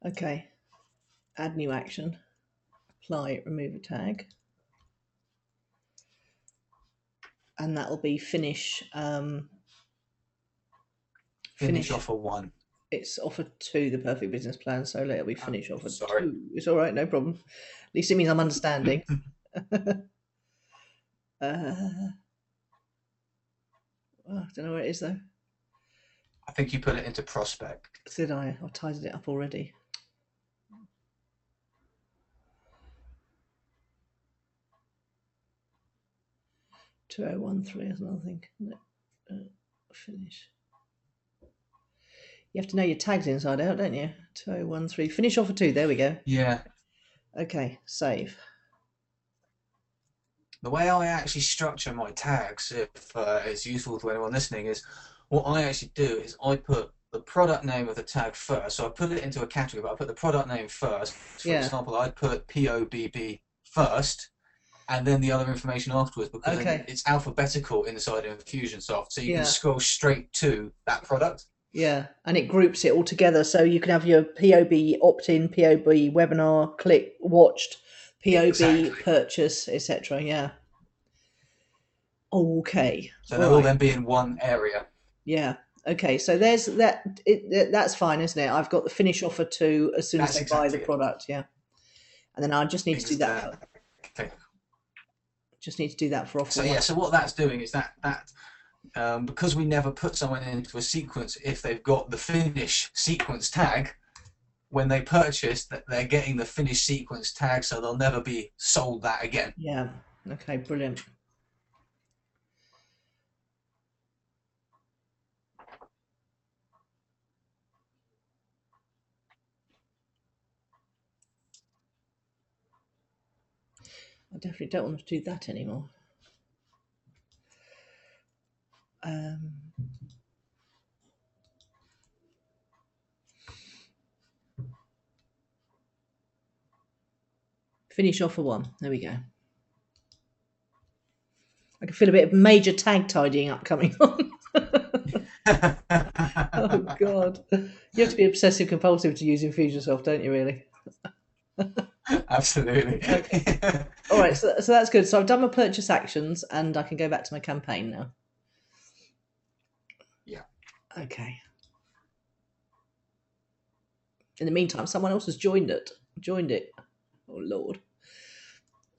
Okay, add new action, apply, remove a tag, and that'll be finish. Finish Finish. offer 1. It's offer 2, the perfect business plan. So let it be Oh, finish offer sorry. 2. It's all right, no problem. At least it means I'm understanding. I don't know where it is though. I think you put it into prospect. Did I? I've tidied it up already. $2013 is another thing. No, finish. You have to know your tags inside out, don't you? 2013. Finish offer 2. There we go. Yeah. Okay, save. The way I actually structure my tags, if it's useful to anyone listening, is what I actually do is I put the product name of the tag first. So I put it into a category, but I put the product name first. For Yeah. example, I'd put POBB first, and then the other information afterwards, because Okay. it's alphabetical inside of Infusionsoft, so you can Yeah. scroll straight to that product. Yeah, and it groups it all together, so you can have your POB opt-in, POB webinar, click, watched, POB Exactly. purchase, etc. Yeah. Okay. So All they'll all right. then be in one area. Yeah. Okay. So there's that. That's fine, isn't it? I've got the finish offer 2 as soon as That's they buy the exactly it. product. Yeah. And then I just need to do that for. Exactly. Just need to do that for offer So 1. yeah, so what that's doing is that because we never put someone into a sequence if they've got the finish sequence tag, when they purchase, that they're getting the finish sequence tag, so they'll never be sold that again. Yeah. Okay. Brilliant. I definitely don't want to do that anymore. Finish offer 1. There we go. I can feel a bit of major tag tidying up coming on. Oh God, you have to be obsessive compulsive to use Infusionsoft, don't you? Really? Absolutely. Okay. All right. So that's good. So I've done my purchase actions, and I can go back to my campaign now. Yeah. Okay. In the meantime, someone else has joined it. Oh Lord.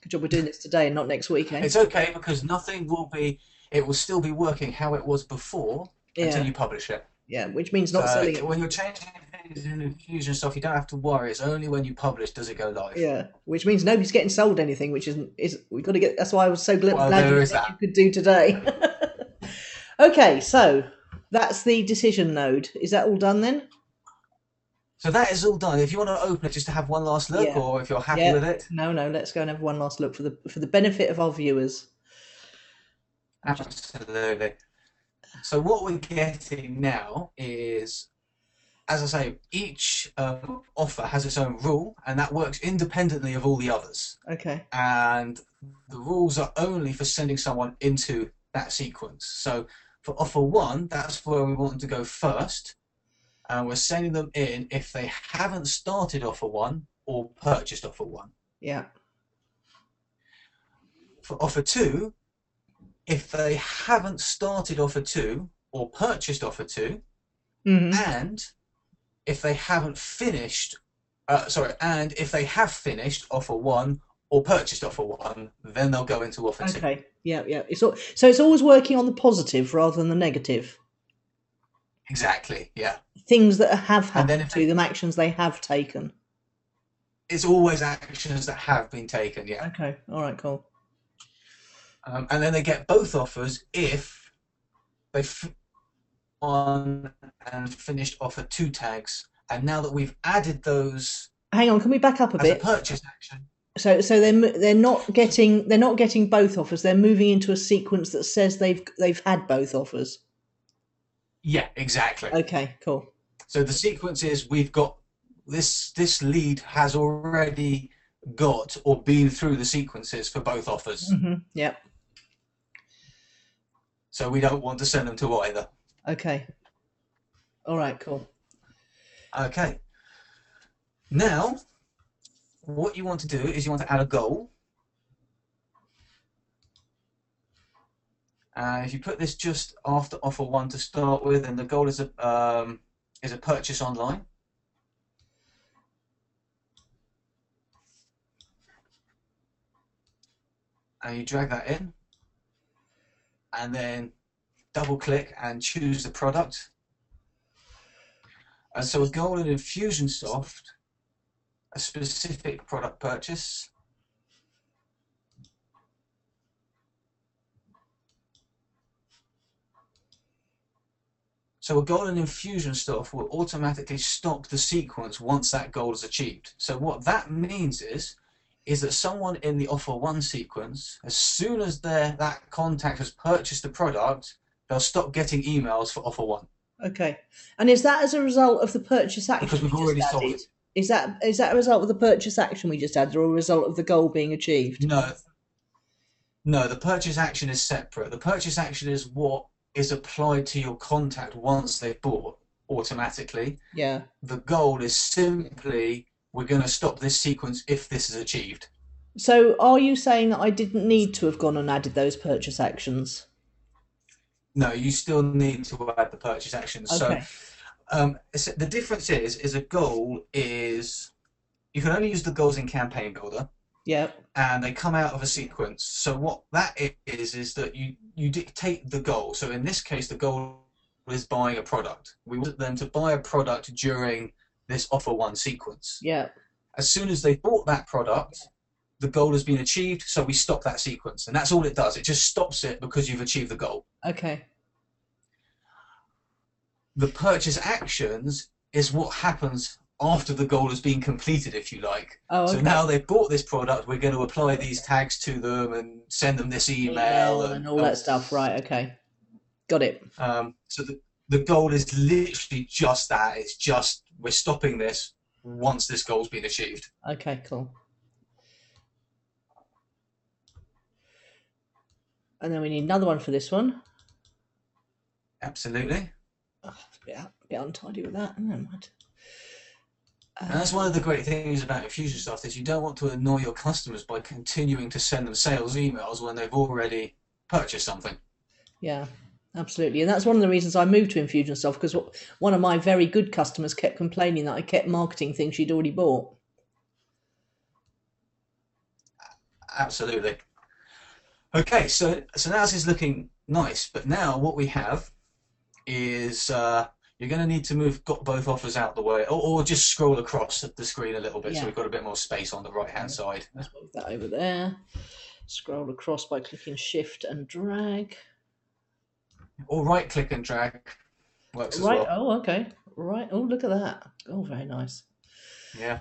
Good job we're doing this today and not next week, eh? It's okay because nothing will be. It will still be working how it was before until Yeah. you publish it. Yeah. Which means not So selling it. when you're changing things in Infusionsoft, you don't have to worry. It's only when you publish does it go live. Yeah. Which means nobody's getting sold anything, which is we've got to get. That's why I was so glad, Well, glad there you is said you that. could do today. Okay. So that's the decision node. Is that all done then? So that is all done. If you want to open it just to have one last look, Yeah. or if you're happy Yeah. with it, No. Let's go and have one last look for the benefit of our viewers. absolutely. So what we're getting now is, as I say, each offer has its own rule, and that works independently of all the others. Okay. And the rules are only for sending someone into that sequence. So for offer 1, that's where we want them to go first, and we're sending them in if they haven't started offer 1 or purchased offer 1. Yeah. For offer 2, if they haven't started offer 2 or purchased offer 2, and if they haven't finished, and if they have finished offer 1 or purchased offer 1, then they'll go into offer 2. Okay. Yeah. So it's always working on the positive rather than the negative. Exactly. Yeah. Things that have And then happened to them, actions they have taken. it's always actions that have been taken. Yeah. Okay. All right. Cool. And then they get both offers if they 1 and finished offer 2 tags. And now that we've added those Hang on, can we back up a as a bit? purchase action. So they're not getting both offers. They're moving into a sequence that says they've had both offers. Yeah, exactly. Okay, cool. So the sequence is we've got this lead has already got or been through the sequences for both offers. Mm-hmm. Yep. So we don't want to send them to either. Okay. All right, cool. Okay. Now, what you want to do is you want to add a goal. If you put this just after offer 1 to start with, and the goal is a purchase online. And you drag that in, and then double click and choose the product. And so a goal in InfusionSoft, a specific product purchase. So a goal in InfusionSoft will automatically stop the sequence once that goal is achieved. So what that means is that someone in the offer 1 sequence, as soon as that contact has purchased the product, they'll stop getting emails for offer 1. Okay. And is that as a result of the purchase action Because we've already sold it. Is that a result of the purchase action we just added, or a result of the goal being achieved? No, the purchase action is separate. The purchase action is what is applied to your contact once they've bought automatically. Yeah. The goal is simply we're going to stop this sequence if this is achieved. So are you saying that I didn't need to have gone and added those purchase actions? No, you still need to add the purchase actions. Okay. So the difference is a goal is you can only use the goals in Campaign Builder. Yep. And they come out of a sequence. So what that is that you dictate the goal. So in this case, the goal is buying a product. We want them to buy a product during this offer 1 sequence. Yeah. As soon as they bought that product, the goal has been achieved, so we stop that sequence. And that's all it does. It just stops it because you've achieved the goal. Okay. The purchase actions is what happens after the goal has been completed, if you like. Oh, okay. So now they've bought this product, we're going to apply these tags to them and send them this email and all that stuff. Right. Okay. Got it. So the goal is literally just that. It's just we're stopping this once this goal's been achieved. Okay, cool. And then we need another one for this one. Absolutely. Oh, it's a bit untidy with that. Never mind. And that's one of the great things about InfusionSoft is you don't want to annoy your customers by continuing to send them sales emails when they've already purchased something. Yeah, absolutely. And that's one of the reasons I moved to InfusionSoft, because one of my very good customers kept complaining that I kept marketing things she'd already bought. Absolutely. Okay, so now this is looking nice, but now what we have is you're going to need to move both offers out the way, or just scroll across the screen a little bit, so we've got a bit more space on the right-hand side. Let's move that over there. Scroll across by clicking Shift and drag. Or right-click and drag works as well. Oh, okay. Right. Oh, look at that. Oh, very nice. Yeah.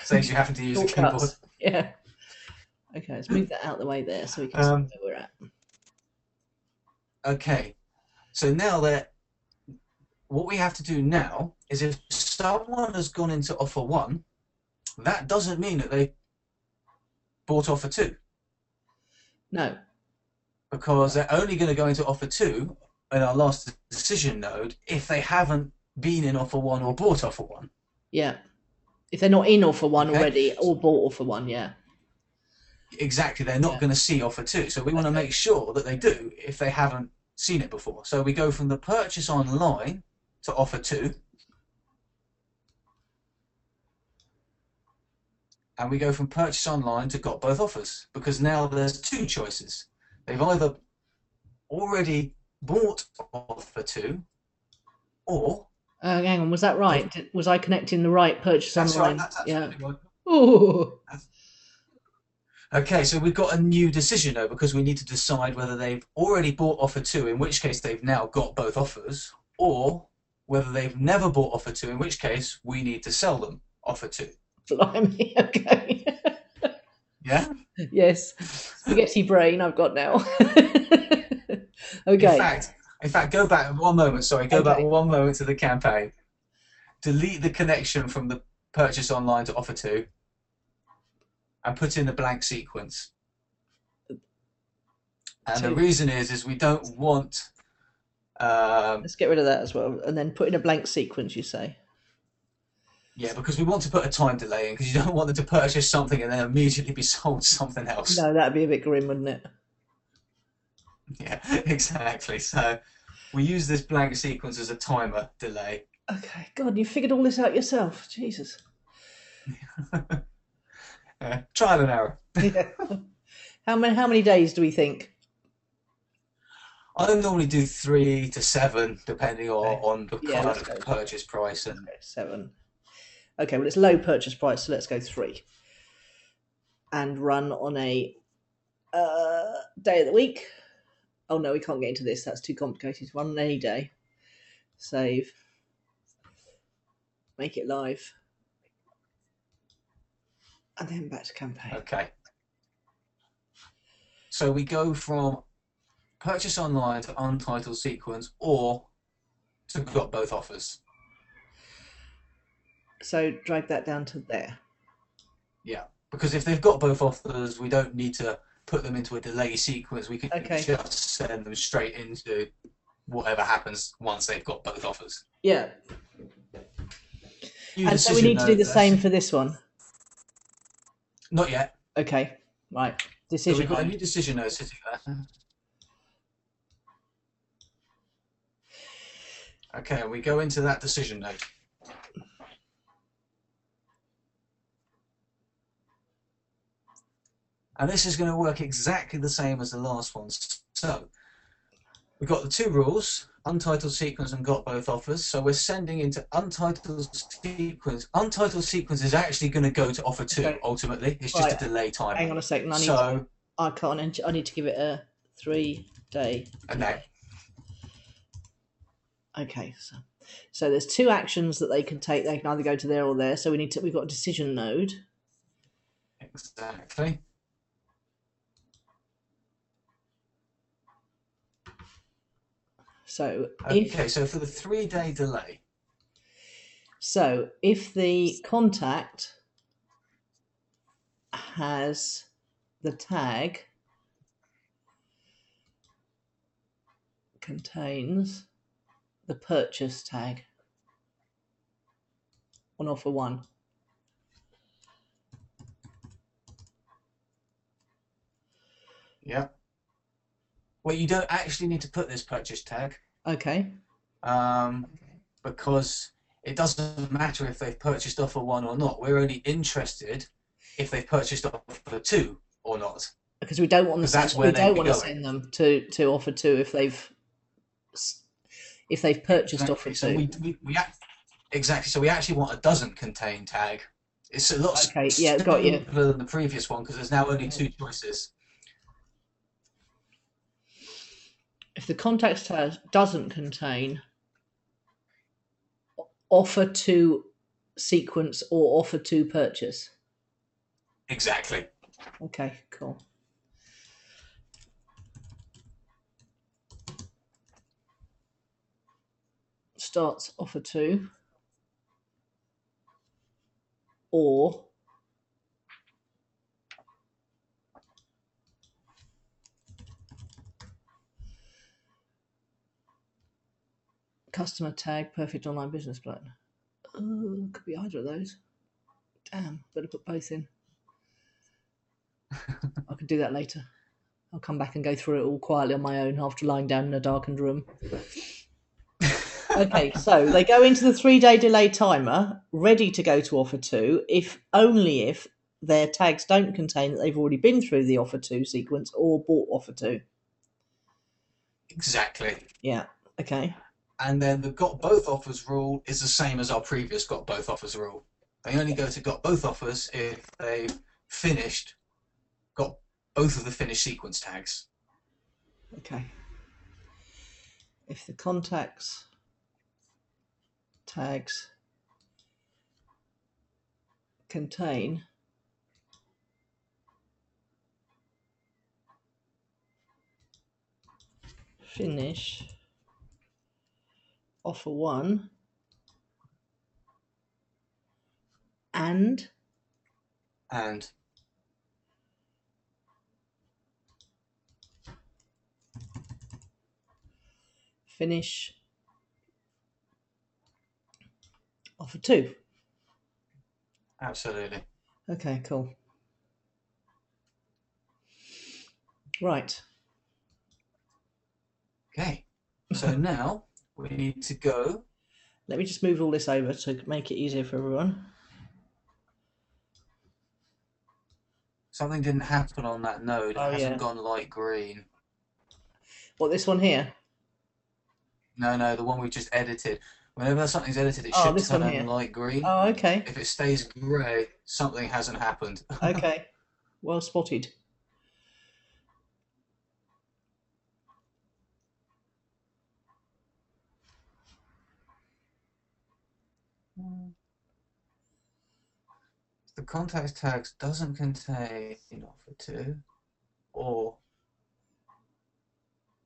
Saves you having to use the keyboard. Yeah. Okay, let's move that out of the way there so we can see where we're at. Okay. So now what we have to do now is if someone has gone into offer 1, that doesn't mean that they bought offer 2. No. Because they're only going to go into offer 2 in our last decision node if they haven't been in offer 1 or bought offer 1. Yeah. If they're not in offer 1 already or bought offer 1, yeah. Exactly, they're not going to see offer 2. So we want to make sure that they do if they haven't seen it before. So we go from the purchase online to offer 2. And we go from purchase online to got both offers, because now there's 2 choices. They've either already bought offer 2 or... hang on, was that right? Was I connecting the right purchase online? That's absolutely right. Ooh. Okay, so we've got a new decision now because we need to decide whether they've already bought offer 2, in which case they've now got both offers, or whether they've never bought offer two, in which case we need to sell them offer two. Blimey, okay. Yeah? Yes. Spaghetti brain I've got now. In Okay. fact, in fact, go back one moment, sorry, go back Okay. one moment to the campaign. Delete the connection from the purchase online to offer two and put in the blank sequence. And the Two. reason is we don't want Let's get rid of that as well. And then put in a blank sequence, you say? yeah, because we want to put a time delay in because you don't want them to purchase something and then immediately be sold something else. No, that'd be a bit grim, wouldn't it? Yeah, exactly. So we use this blank sequence as a timer delay. Okay. God, you figured all this out yourself. Jesus. Trial and error. Yeah. How many days do we think? I normally do 3 to 7, depending Okay. on the Yeah, kind let's of go. purchase price Let's and go 7. Okay, well, it's low purchase price, so let's go 3. And run on a day of the week. Oh no, we can't get into this. That's too complicated. Run on any day. Save. Make it live. And then back to campaign. okay. So we go from purchase online to untitled sequence or to got both offers. So drag that down to there. Yeah, because if they've got both offers, we don't need to put them into a delay sequence. We can Okay. just send them straight into whatever happens once they've got both offers. Yeah. New And so we decision need to do note the there. same for this one. Not yet. Okay. Right. So Decision. we've got a new decision note sitting there. Okay, and we go into that decision note. And this is going to work exactly the same as the last ones. So we've got the two rules, untitled sequence and got both offers. So we're sending into untitled sequence. Untitled sequence is actually going to go to offer two, Okay. ultimately. It's Right. just a delay time. Hang on a second. So, I can't. I need to give it a 3-day. okay. Okay. So there's 2 actions that they can take. They can either go to there or there. So we've got a decision node. Exactly. So Okay, so for the 3-day delay. So if the contact has the tag contains the purchase tag on offer 1. Yeah. Well, you don't actually need to put this purchase tag. Okay. Because it doesn't matter if they've purchased offer 1 or not. We're only interested if they've purchased offer 2 or not. Because we don't want to that's where we don't they'd want be to going. send them to offer 2 if they've purchased Exactly. offer 2. So exactly. So we actually want a doesn't contain tag. It's a lot Okay, yeah, got you. simpler than the previous one because there's now only 2 choices. If the contact tag doesn't contain offer 2 sequence or offer 2 purchase. Exactly. Okay, cool. Starts offer 2 or customer tag perfect online business plan. Could be either of those. Damn, better put both in. I could do that later. I'll come back and go through it all quietly on my own after lying down in a darkened room. Okay, so they go into the 3-day delay timer, ready to go to offer 2, if only if their tags don't contain that they've already been through the offer 2 sequence or bought offer 2. Exactly. Yeah, okay. And then the got both offers rule is the same as our previous got both offers rule. They only go to got both offers if they've got both of the finished sequence tags. Okay. If the contacts tags contain finish offer 1 and finish offer 2. Absolutely. Okay, cool. Right. Okay. So now we need to go. Let me just move all this over to make it easier for everyone. Something didn't happen on that node. It Oh, hasn't yeah. gone light green. What, this one here? No, the one we just edited. Whenever something's edited, it Oh, should this one turn here. light green. Oh, okay. If it stays grey, something hasn't happened. Okay. Well spotted. The context tags doesn't contain offer 2, or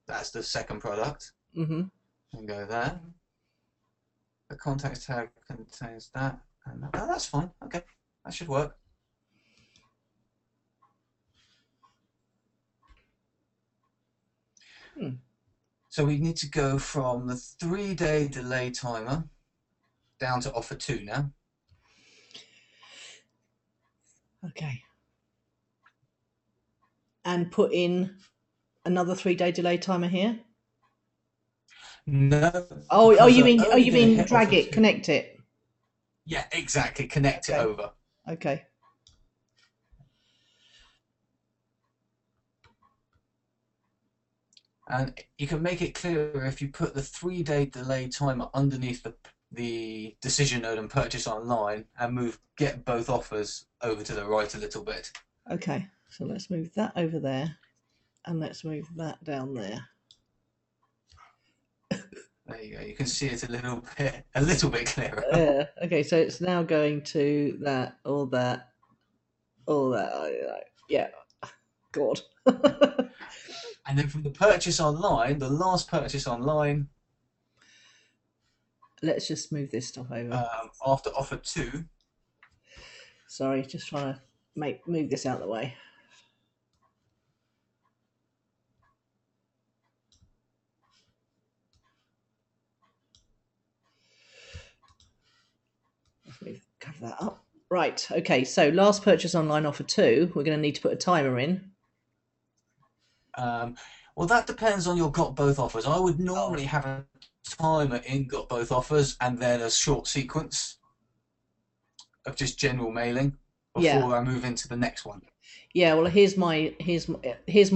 that's the second product. Mm-hmm. And go there. The context tag contains that and that. Oh, that's fine. Okay, that should work. So we need to go from the 3-day delay timer down to offer 2 now. Okay. And put in another 3-day delay timer here? No. Oh, you mean drag it, connect it? Yeah, exactly. Connect it over. Okay. And you can make it clearer if you put the 3-day delay timer underneath the decision node and purchase online and get both offers over to the right a little bit. Okay, so let's move that over there and let's move that down there. There you go. You can see it a little bit clearer. Yeah. Okay, so it's now going to that, all that, all that. Yeah. God. And then from the purchase online, the last purchase online, let's just move this stuff over. after offer 2. Sorry, just trying to move this out of the way. Let's cover that up. Right, okay, so last purchase online offer 2, we're going to need to put a timer in. Well, that depends on your got both offers. I would normally have a timer in got both offers and then a short sequence of just general mailing before I move into the next one. Yeah, well, here's my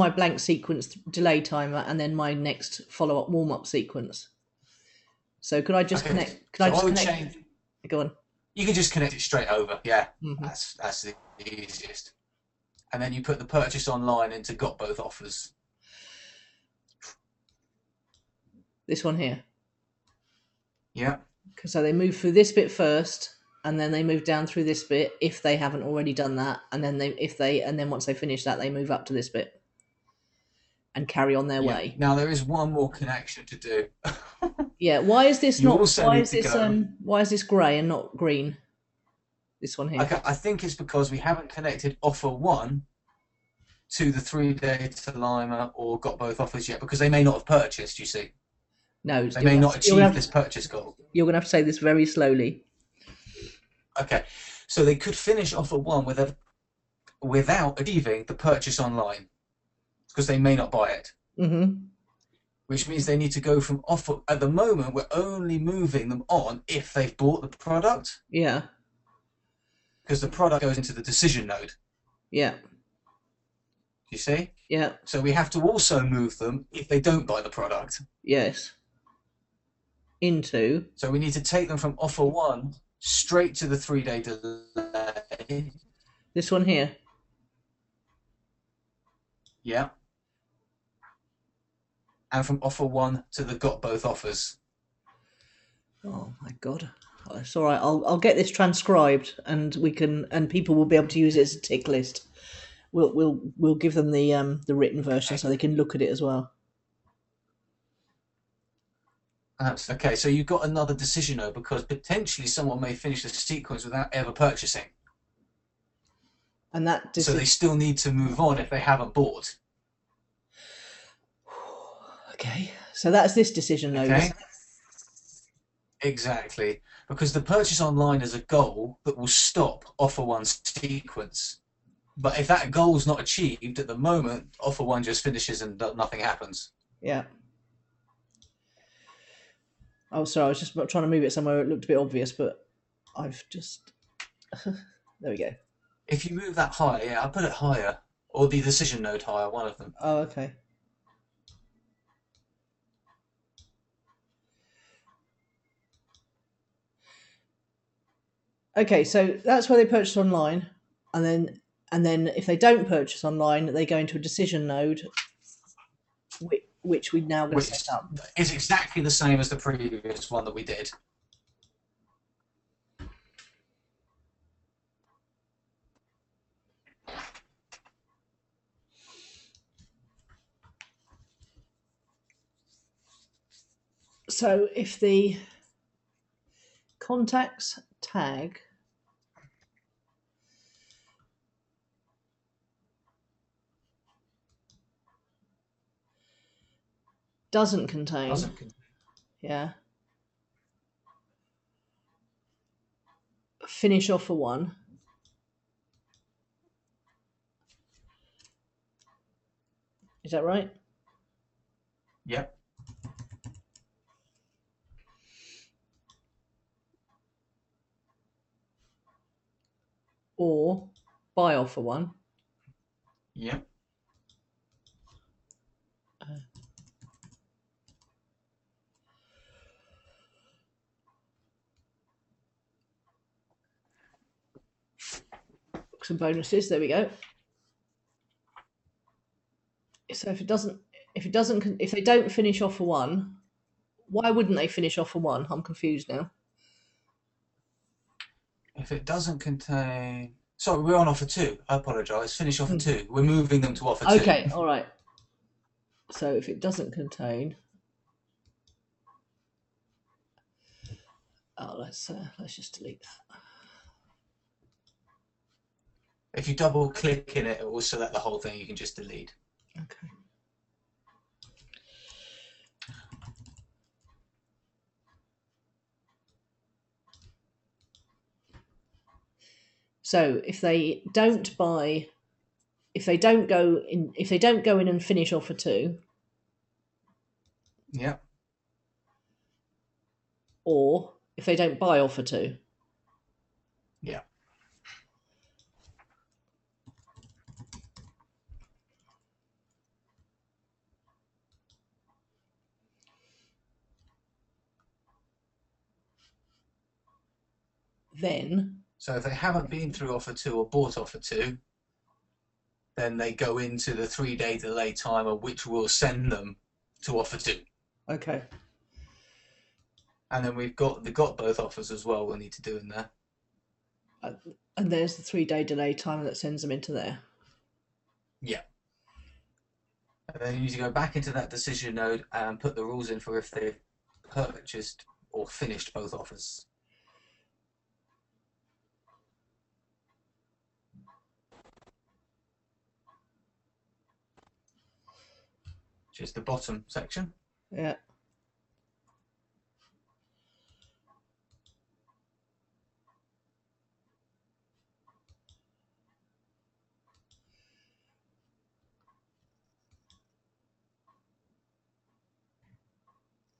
blank sequence delay timer, and then my next follow-up warm-up sequence. So could I just connect? Could I just connect? Go on. You can just connect it straight over. Yeah, that's the easiest. And then you put the purchase online into got both offers. This one here. Yeah. So they move through this bit first, and then they move down through this bit if they haven't already done that, and then once they finish that, they move up to this bit and carry on their way. Now there is one more connection to do. Yeah. Why is this not? Why is this grey and not green? This one here. Okay, I think it's because we haven't connected offer 1 to the 3-day timer or got both offers yet, because they may not have purchased. You see. No, they may not achieve this purchase goal. You're going to have to say this very slowly. Okay, so they could finish offer 1 without achieving the purchase online, because they may not buy it. Mm-hmm. Which means they need to go from offer. At the moment, we're only moving them on if they've bought the product. Yeah. Because the product goes into the decision node. Yeah. You see? Yeah. So we have to also move them if they don't buy the product. Yes. So we need to take them from offer 1 straight to the 3-day delay. This one here. Yeah. And from offer 1 to the got both offers. Oh my god. Oh, it's all right. I'll get this transcribed, and people will be able to use it as a tick list. We'll give them the written version Okay. so they can look at it as well. That's okay. So you've got another decision though, because potentially someone may finish the sequence without ever purchasing. And that So they decision. still need to move on if they haven't bought. Okay, so that's this decision node. Okay? Exactly. Because the purchase online is a goal that will stop offer one sequence. But if that goal is not achieved at the moment, offer one just finishes and nothing happens. Yeah. Oh, sorry. I was just trying to move it somewhere. It looked a bit obvious, but I've just. There we go. If you move that higher, yeah, I'll put it higher. Or the decision node higher, one of them. Oh, okay. Okay, so that's where they purchase online, and then if they don't purchase online, they go into a decision node, which we're now going to Which set up. is exactly the same as the previous one that we did. So if the contacts tag doesn't contain, Doesn't. yeah, finish offer one, is that right? Yep. Or buy offer one. Yep. Some bonuses. There we go. So if they don't finish offer one, why wouldn't they finish offer one? I'm confused now. If it doesn't contain. Sorry, we're on offer two. I apologise. Finish offer Hmm. two. We're moving them to offer two. Okay, all right. So if it doesn't contain, oh, let's just delete that. If you double click in it, it will select the whole thing. You can just delete. Okay. So if they don't buy, if they don't go in and finish offer two, Yep. or if they don't buy offer two, Yeah. then So if they haven't been through offer two or bought offer two, then they go into the 3-day delay timer, which will send them to offer two. okay, And then we've got both offers as well. We'll need to do in there. and there's the 3 day delay timer that sends them into there. Yeah. And then you need to go back into that decision node and put the rules in for if they've purchased or finished both offers. Which is the bottom section. Yeah.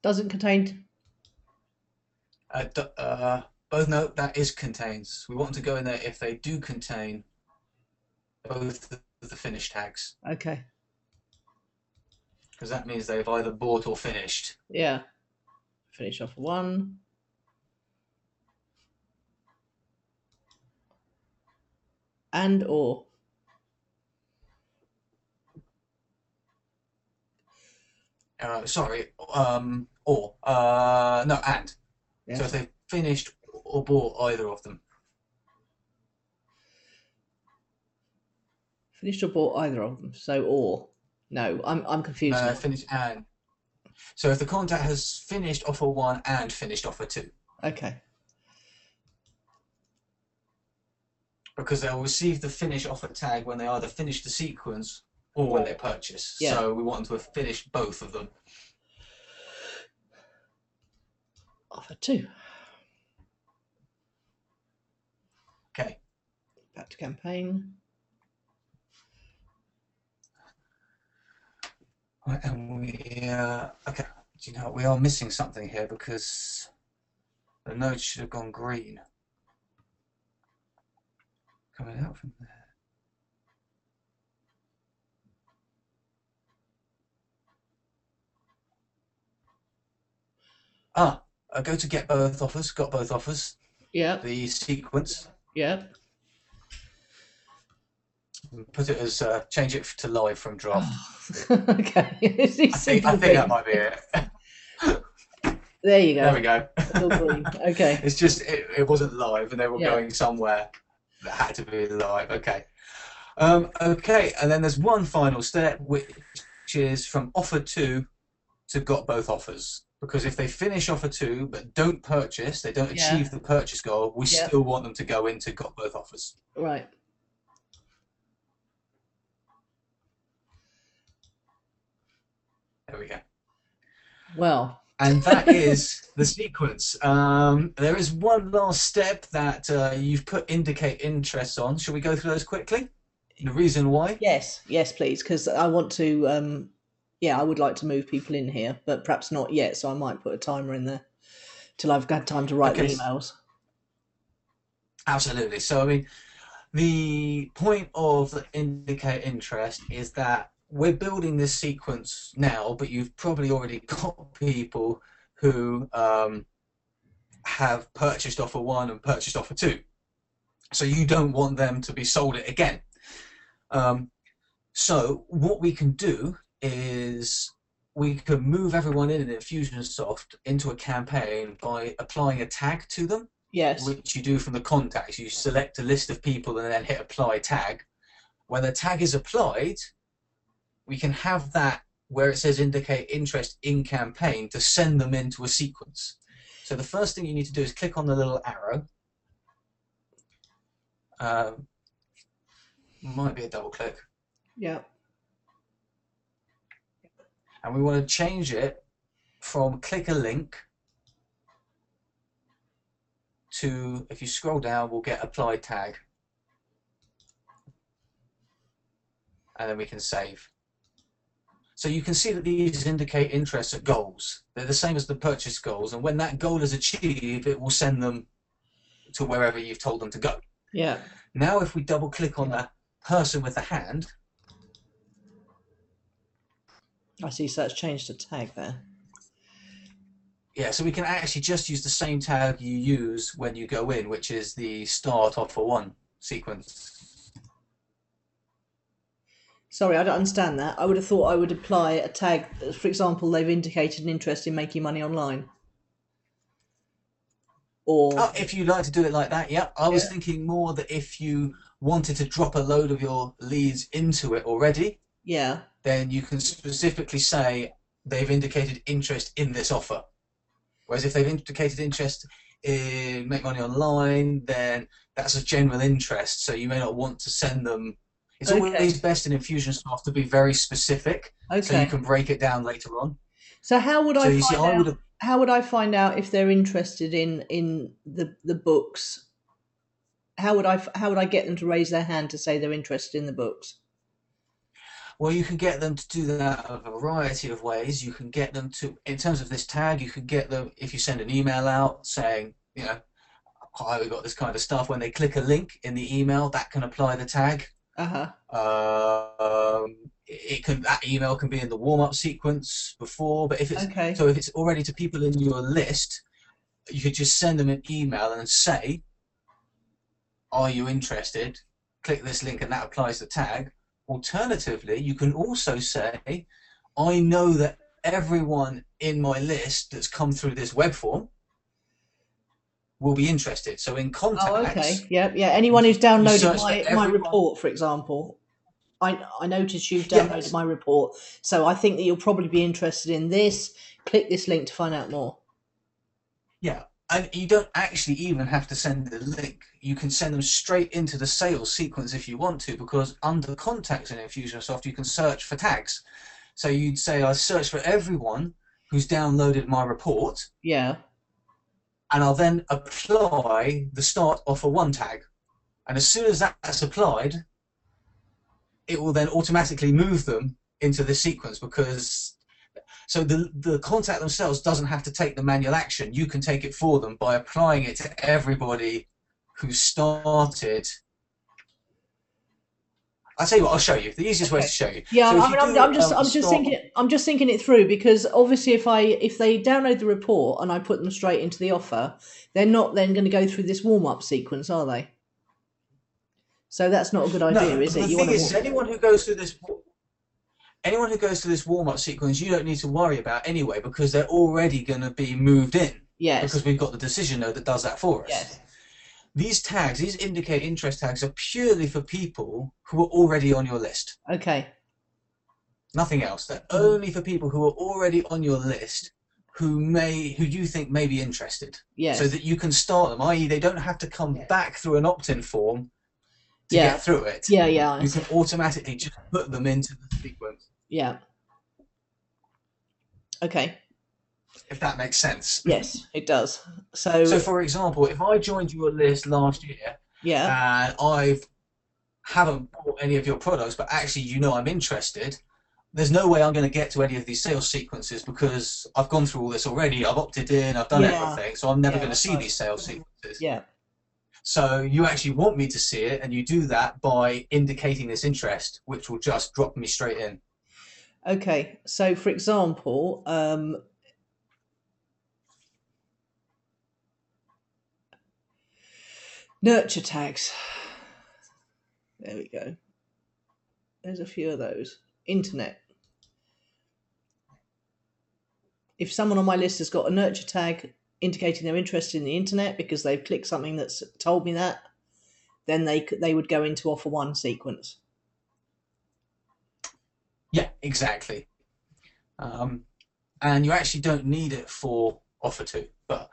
Doesn't contain. Both note that is contains. We want to go in there if they do contain both of the finish tags, Okay. because that means they've either bought or finished. Yeah. Finish offer one. And or. Sorry, or no, and. So if Yes. they've finished or bought either of them. Finished or bought either of them. So or. No, I'm confused No, now. finish and. So if the contact has finished offer one and finished offer two, Okay. because they'll receive the finish offer tag when they either finish the sequence or when they Or purchase. yeah. So we want them to have finished both of them. Offer two. Okay. Back to campaign. Right, and okay. Do you know we are missing something here because the node should have gone green. Coming out from there. I go to get both offers. Got both offers. Yep. The sequence. Yep. Put it as change it to live from draft. Okay. It's these I simple think that things. might be it. There you There go. we go. It's all green. Okay. It's just it wasn't live, and they were Yeah. going somewhere that had to be live. Okay. Okay, and then there's one final step, which is from offer two to got both offers. Because if they finish offer two but don't purchase, they don't Yeah. achieve the purchase goal, we Yeah. still want them to go into got both offers. Right. There we go. Well. And that is the sequence. There is one last step that you've put indicate interest on. Shall we go through those quickly? The reason why? Yes. Yes, please, because I want to. Yeah, I would like to move people in here, but perhaps not yet. So I might put a timer in there till I've got time to write the Okay, emails. absolutely. So, I mean, the point of the indicate interest is that we're building this sequence now, but you've probably already got people who have purchased offer one and purchased offer two. So you don't want them to be sold it again. So what we can do is we can move everyone in InfusionSoft into a campaign by applying a tag to them, Yes. which you do from the contacts. You select a list of people and then hit apply tag. When the tag is applied, we can have that where it says indicate interest in campaign to send them into a sequence. So the first thing you need to do is click on the little arrow. Might be a double click. Yeah. And we want to change it from click a link to, if you scroll down, we'll get apply tag. And then we can save. So you can see that these indicate interest at goals. They're the same as the purchase goals. And when that goal is achieved, it will send them to wherever you've told them to go. Yeah. Now, if we double click on the person with the hand, I see. So that's changed to tag there. yeah, so we can actually just use the same tag you use when you go in, which is the start offer one sequence. Sorry, I don't understand that. I would have thought I would apply a tag. For example, they've indicated an interest in making money online. Or Oh, if you like to do it like that, yeah. I was thinking more that if you wanted to drop a load of your leads into it already, yeah. then you can specifically say they've indicated interest in this offer. Whereas if they've indicated interest in make money online, then that's a general interest. So you may not want to send them. It's always best in InfusionSoft to be very specific, so you can break it down later on. So how would So I you see, find out? How would I find out if they're interested in the books? How would I get them to raise their hand to say they're interested in the books? Well, you can get them to do that a variety of ways. You can get them to, in terms of this tag, you can get them if you send an email out saying, you know, hi, we got this kind of stuff. When they click a link in the email, that can apply the tag. That email can be in the warm-up sequence before, but if it's so if it's already to people in your list, you could just send them an email and say, are you interested? Click this link and that applies the tag. Alternatively, you can also say, I know that everyone in my list that's come through this web form will be interested. So in Oh, contacts, okay. Yeah, yeah. Anyone who's you downloaded search for my everyone. report, for example, I noticed you've downloaded Yes, my report, so I think that you'll probably be interested in this. Click this link to find out more. yeah. And you don't actually even have to send the link. You can send them straight into the sales sequence if you want to, because under contacts in Infusionsoft, you can search for tags. So you'd say, I search for everyone who's downloaded my report, Yeah. and I'll then apply the start offer one tag. And as soon as that's applied, it will then automatically move them into the sequence, because so the contact themselves doesn't have to take the manual action. You can take it for them by applying it to everybody who started. I'll tell you what, I'll show you. The easiest way to Okay. show you. Yeah, So I if you mean, do a start, I'm just thinking it through because obviously, if they download the report and I put them straight into the offer, they're not then going to go through this warm up sequence, are they? So that's not a good idea, no, is but it? the You thing want is, to, anyone who goes through this warm-up sequence, you don't need to worry about anyway, because they're already going to be moved in, yes, because we've got the decision node that does that for us. yes, These tags, these indicate interest tags, are purely for people who are already on your list. okay, Nothing else. They're mhm, only for people who are already on your list, who you think may be interested, so yes, that you can start them. I.e., they don't have to come back through an opt-in form to yeah, get through it. yeah, yeah, I You see. can automatically just put them into the sequence, Yeah, okay, if that makes sense. yes, it does. So, So for example, if I joined your list last year yeah, and I haven't bought any of your products, but actually I'm interested, there's no way I'm going to get to any of these sales sequences, because I've gone through all this already. I've opted in, I've done yeah, everything, so I'm never yeah, going to that's see right. these sales sequences. Yeah, So you actually want me to see it, and you do that by indicating this interest, which will just drop me straight in. okay. So for example, nurture tags. There we go. There's a few of those. Internet. If someone on my list has got a nurture tag indicating they're interested in the internet because they've clicked something that's told me that, then they would go into offer one sequence. Yeah, exactly. Um, and you actually don't need it for offer two. But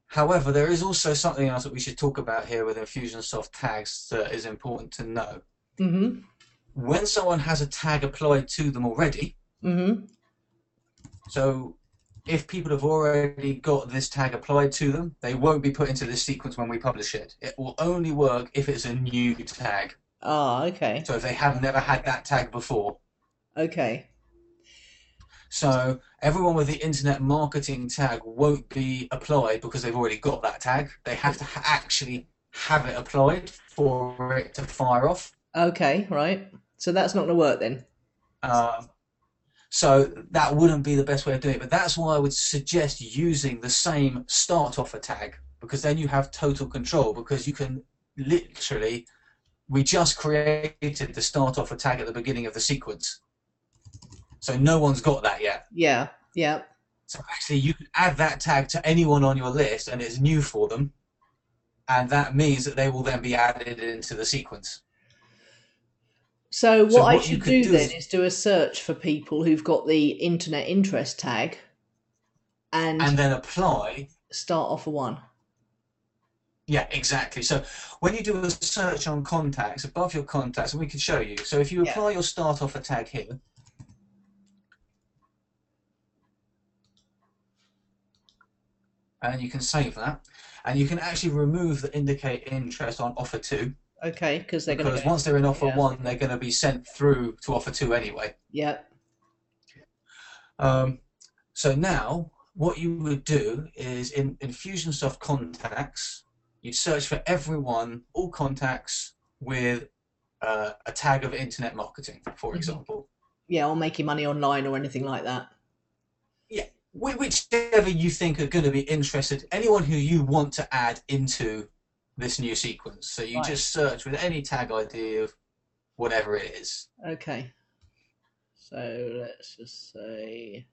however, there is also something else that we should talk about here with Infusionsoft tags that is important to know. Mm-hmm. When someone has a tag applied to them already, Mm-hmm. so if people have already got this tag applied to them, they won't be put into this sequence when we publish it. It will only work if it's a new tag. Ah, okay. So if they have never had that tag before. Okay. So everyone with the internet marketing tag won't be applied because they've already got that tag. They have to actually have it applied for it to fire off. Okay, right. So that's not going to work then. Um, so that wouldn't be the best way of doing it. But that's why I would suggest using the same start offer tag, because then you have total control, because you can literally, we just created the start offer tag at the beginning of the sequence. So no one's got that yet. Yeah, yeah. So actually, you can add that tag to anyone on your list, and it's new for them, and that means that they will then be added into the sequence. So what So I what you should could do do then is, is do a search for people who've got the internet interest tag and and then apply. start offer one. Yeah, exactly. So when you do a search on contacts, above your contacts, and we can show you. So if you Yeah. apply your start offer tag here, and you can save that, and you can actually remove the indicate interest on offer two, Okay, because they're going to because go. once they're in offer Yeah. one, they're going to be sent through to offer two anyway. Yeah. Um, so now what you would do is in Infusionsoft contacts, you'd search for everyone, all contacts with a tag of internet marketing, for Mhm. example. Yeah, or making money online or anything like that. Yeah, whichever you think are going to be interested, anyone who you want to add into this new sequence. So you Right. just search with any tag ID of whatever it is. Okay. So let's just say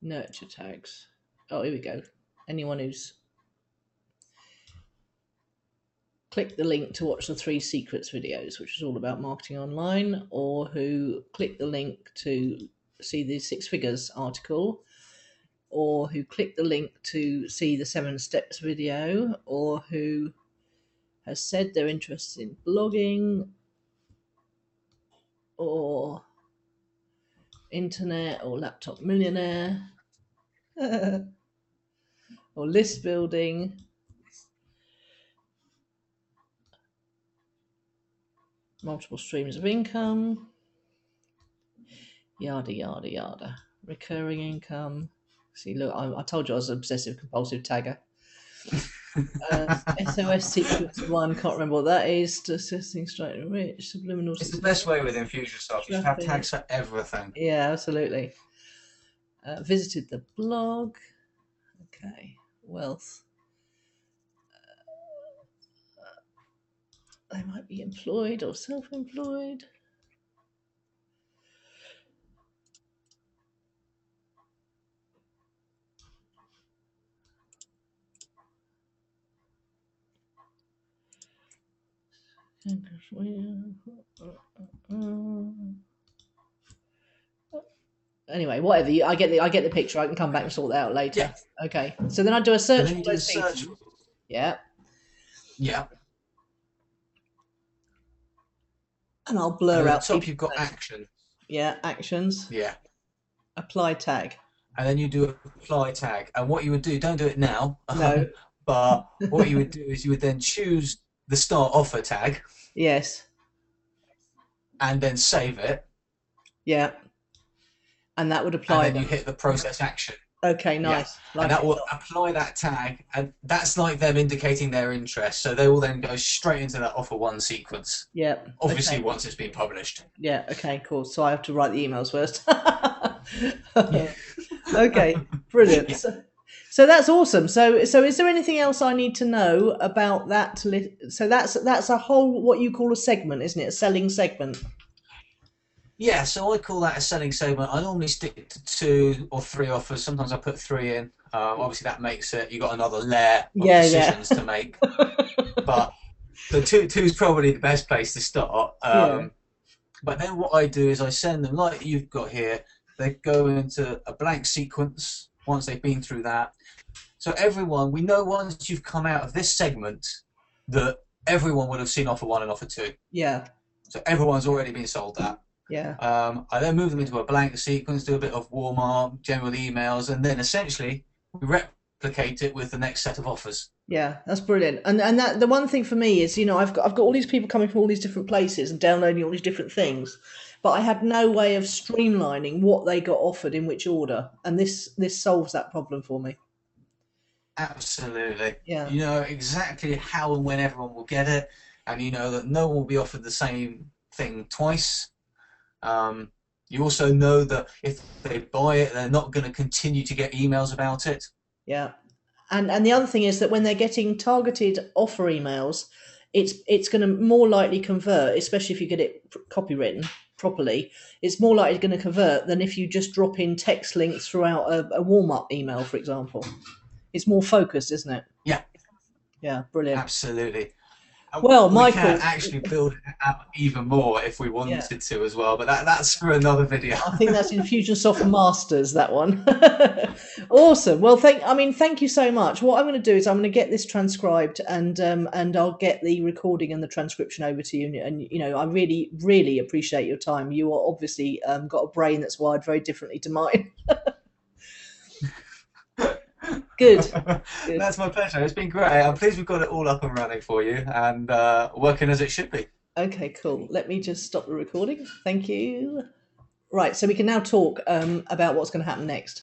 Nurture tags. Oh, here we go. Anyone who's clicked the link to watch the 3 secrets videos, which is all about marketing online, or who clicked the link to see the 6 figures article, or who clicked the link to see the 7 steps video, or who has said they're interested in blogging, or internet, or laptop millionaire, or list building, multiple streams of income, yada yada yada, recurring income. See, look, I told you I was an obsessive compulsive tagger. SOS sequence 1, can't remember what that is. Assessing straight and rich, subliminal. It's the best way with InfusionSoft. You should have tags for everything. Yeah, absolutely. Visited the blog. Okay, wealth. They might be employed or self-employed. Anyway, whatever. I get the picture. I can come back and sort that out later. Yeah. Okay. So then I do a search. And then you do a search. Yeah. Yeah. And I'll blur out. At the top, you've got action. Yeah, actions. Yeah. Apply tag. And then you do apply tag. And what you would do, don't do it now. No. But what you would do is you would then choose the start offer tag. Yes. And then save it. Yeah. And that would apply. And then you hit the process action. Okay, nice. Yeah. Like and that will apply that tag, and that's like them indicating their interest. So they will then go straight into that offer 1 sequence. Yeah. Obviously, okay. Once it's been published. Yeah. Okay. Cool. So I have to write the emails first. Yeah. Okay. Brilliant. Yeah. So that's awesome. So is there anything else I need to know about that? So that's a whole what you call a segment, isn't it? A selling segment. Yeah, so I call that a selling segment. I normally stick to 2 or 3 offers. Sometimes I put 3 in. Obviously, that makes it, you've got another layer of decisions to make. But the 2 is probably the best place to start. But then what I do is I send them, like you've got here, they go into a blank sequence once they've been through that. So everyone, we know once you've come out of this segment that everyone would have seen offer 1 and offer 2. Yeah. So everyone's already been sold that. Yeah. I then move them into a blank sequence, do a bit of warm up, general emails, and then essentially we replicate it with the next set of offers. Yeah, that's brilliant. And that the one thing for me is, I've got all these people coming from all these different places and downloading all these different things, but I had no way of streamlining what they got offered in which order, and this solves that problem for me. Absolutely. Yeah. You know exactly how and when everyone will get it, and you know that no one will be offered the same thing twice. You also know that if they buy it, they're not going to continue to get emails about it. Yeah, and the other thing is that when they're getting targeted offer emails, it's going to more likely convert, especially if you get it copywritten properly. It's more likely going to convert than if you just drop in text links throughout a warm-up email, for example. It's more focused, isn't it? Yeah. Yeah, brilliant. Absolutely. Well, we Michael, can actually build it out even more if we wanted to as well, but that's for another video. I think that's InfusionSoft Masters, that one. Awesome. Well, thank you so much. What I'm going to do is I'm going to get this transcribed, and I'll get the recording and the transcription over to you. And I really, really appreciate your time. You are obviously got a brain that's wired very differently to mine. Good. That's my pleasure. It's been great. I'm pleased we've got it all up and running for you and working as it should be. Okay, cool. Let me just stop the recording. Thank you. Right, so we can now talk about what's going to happen next.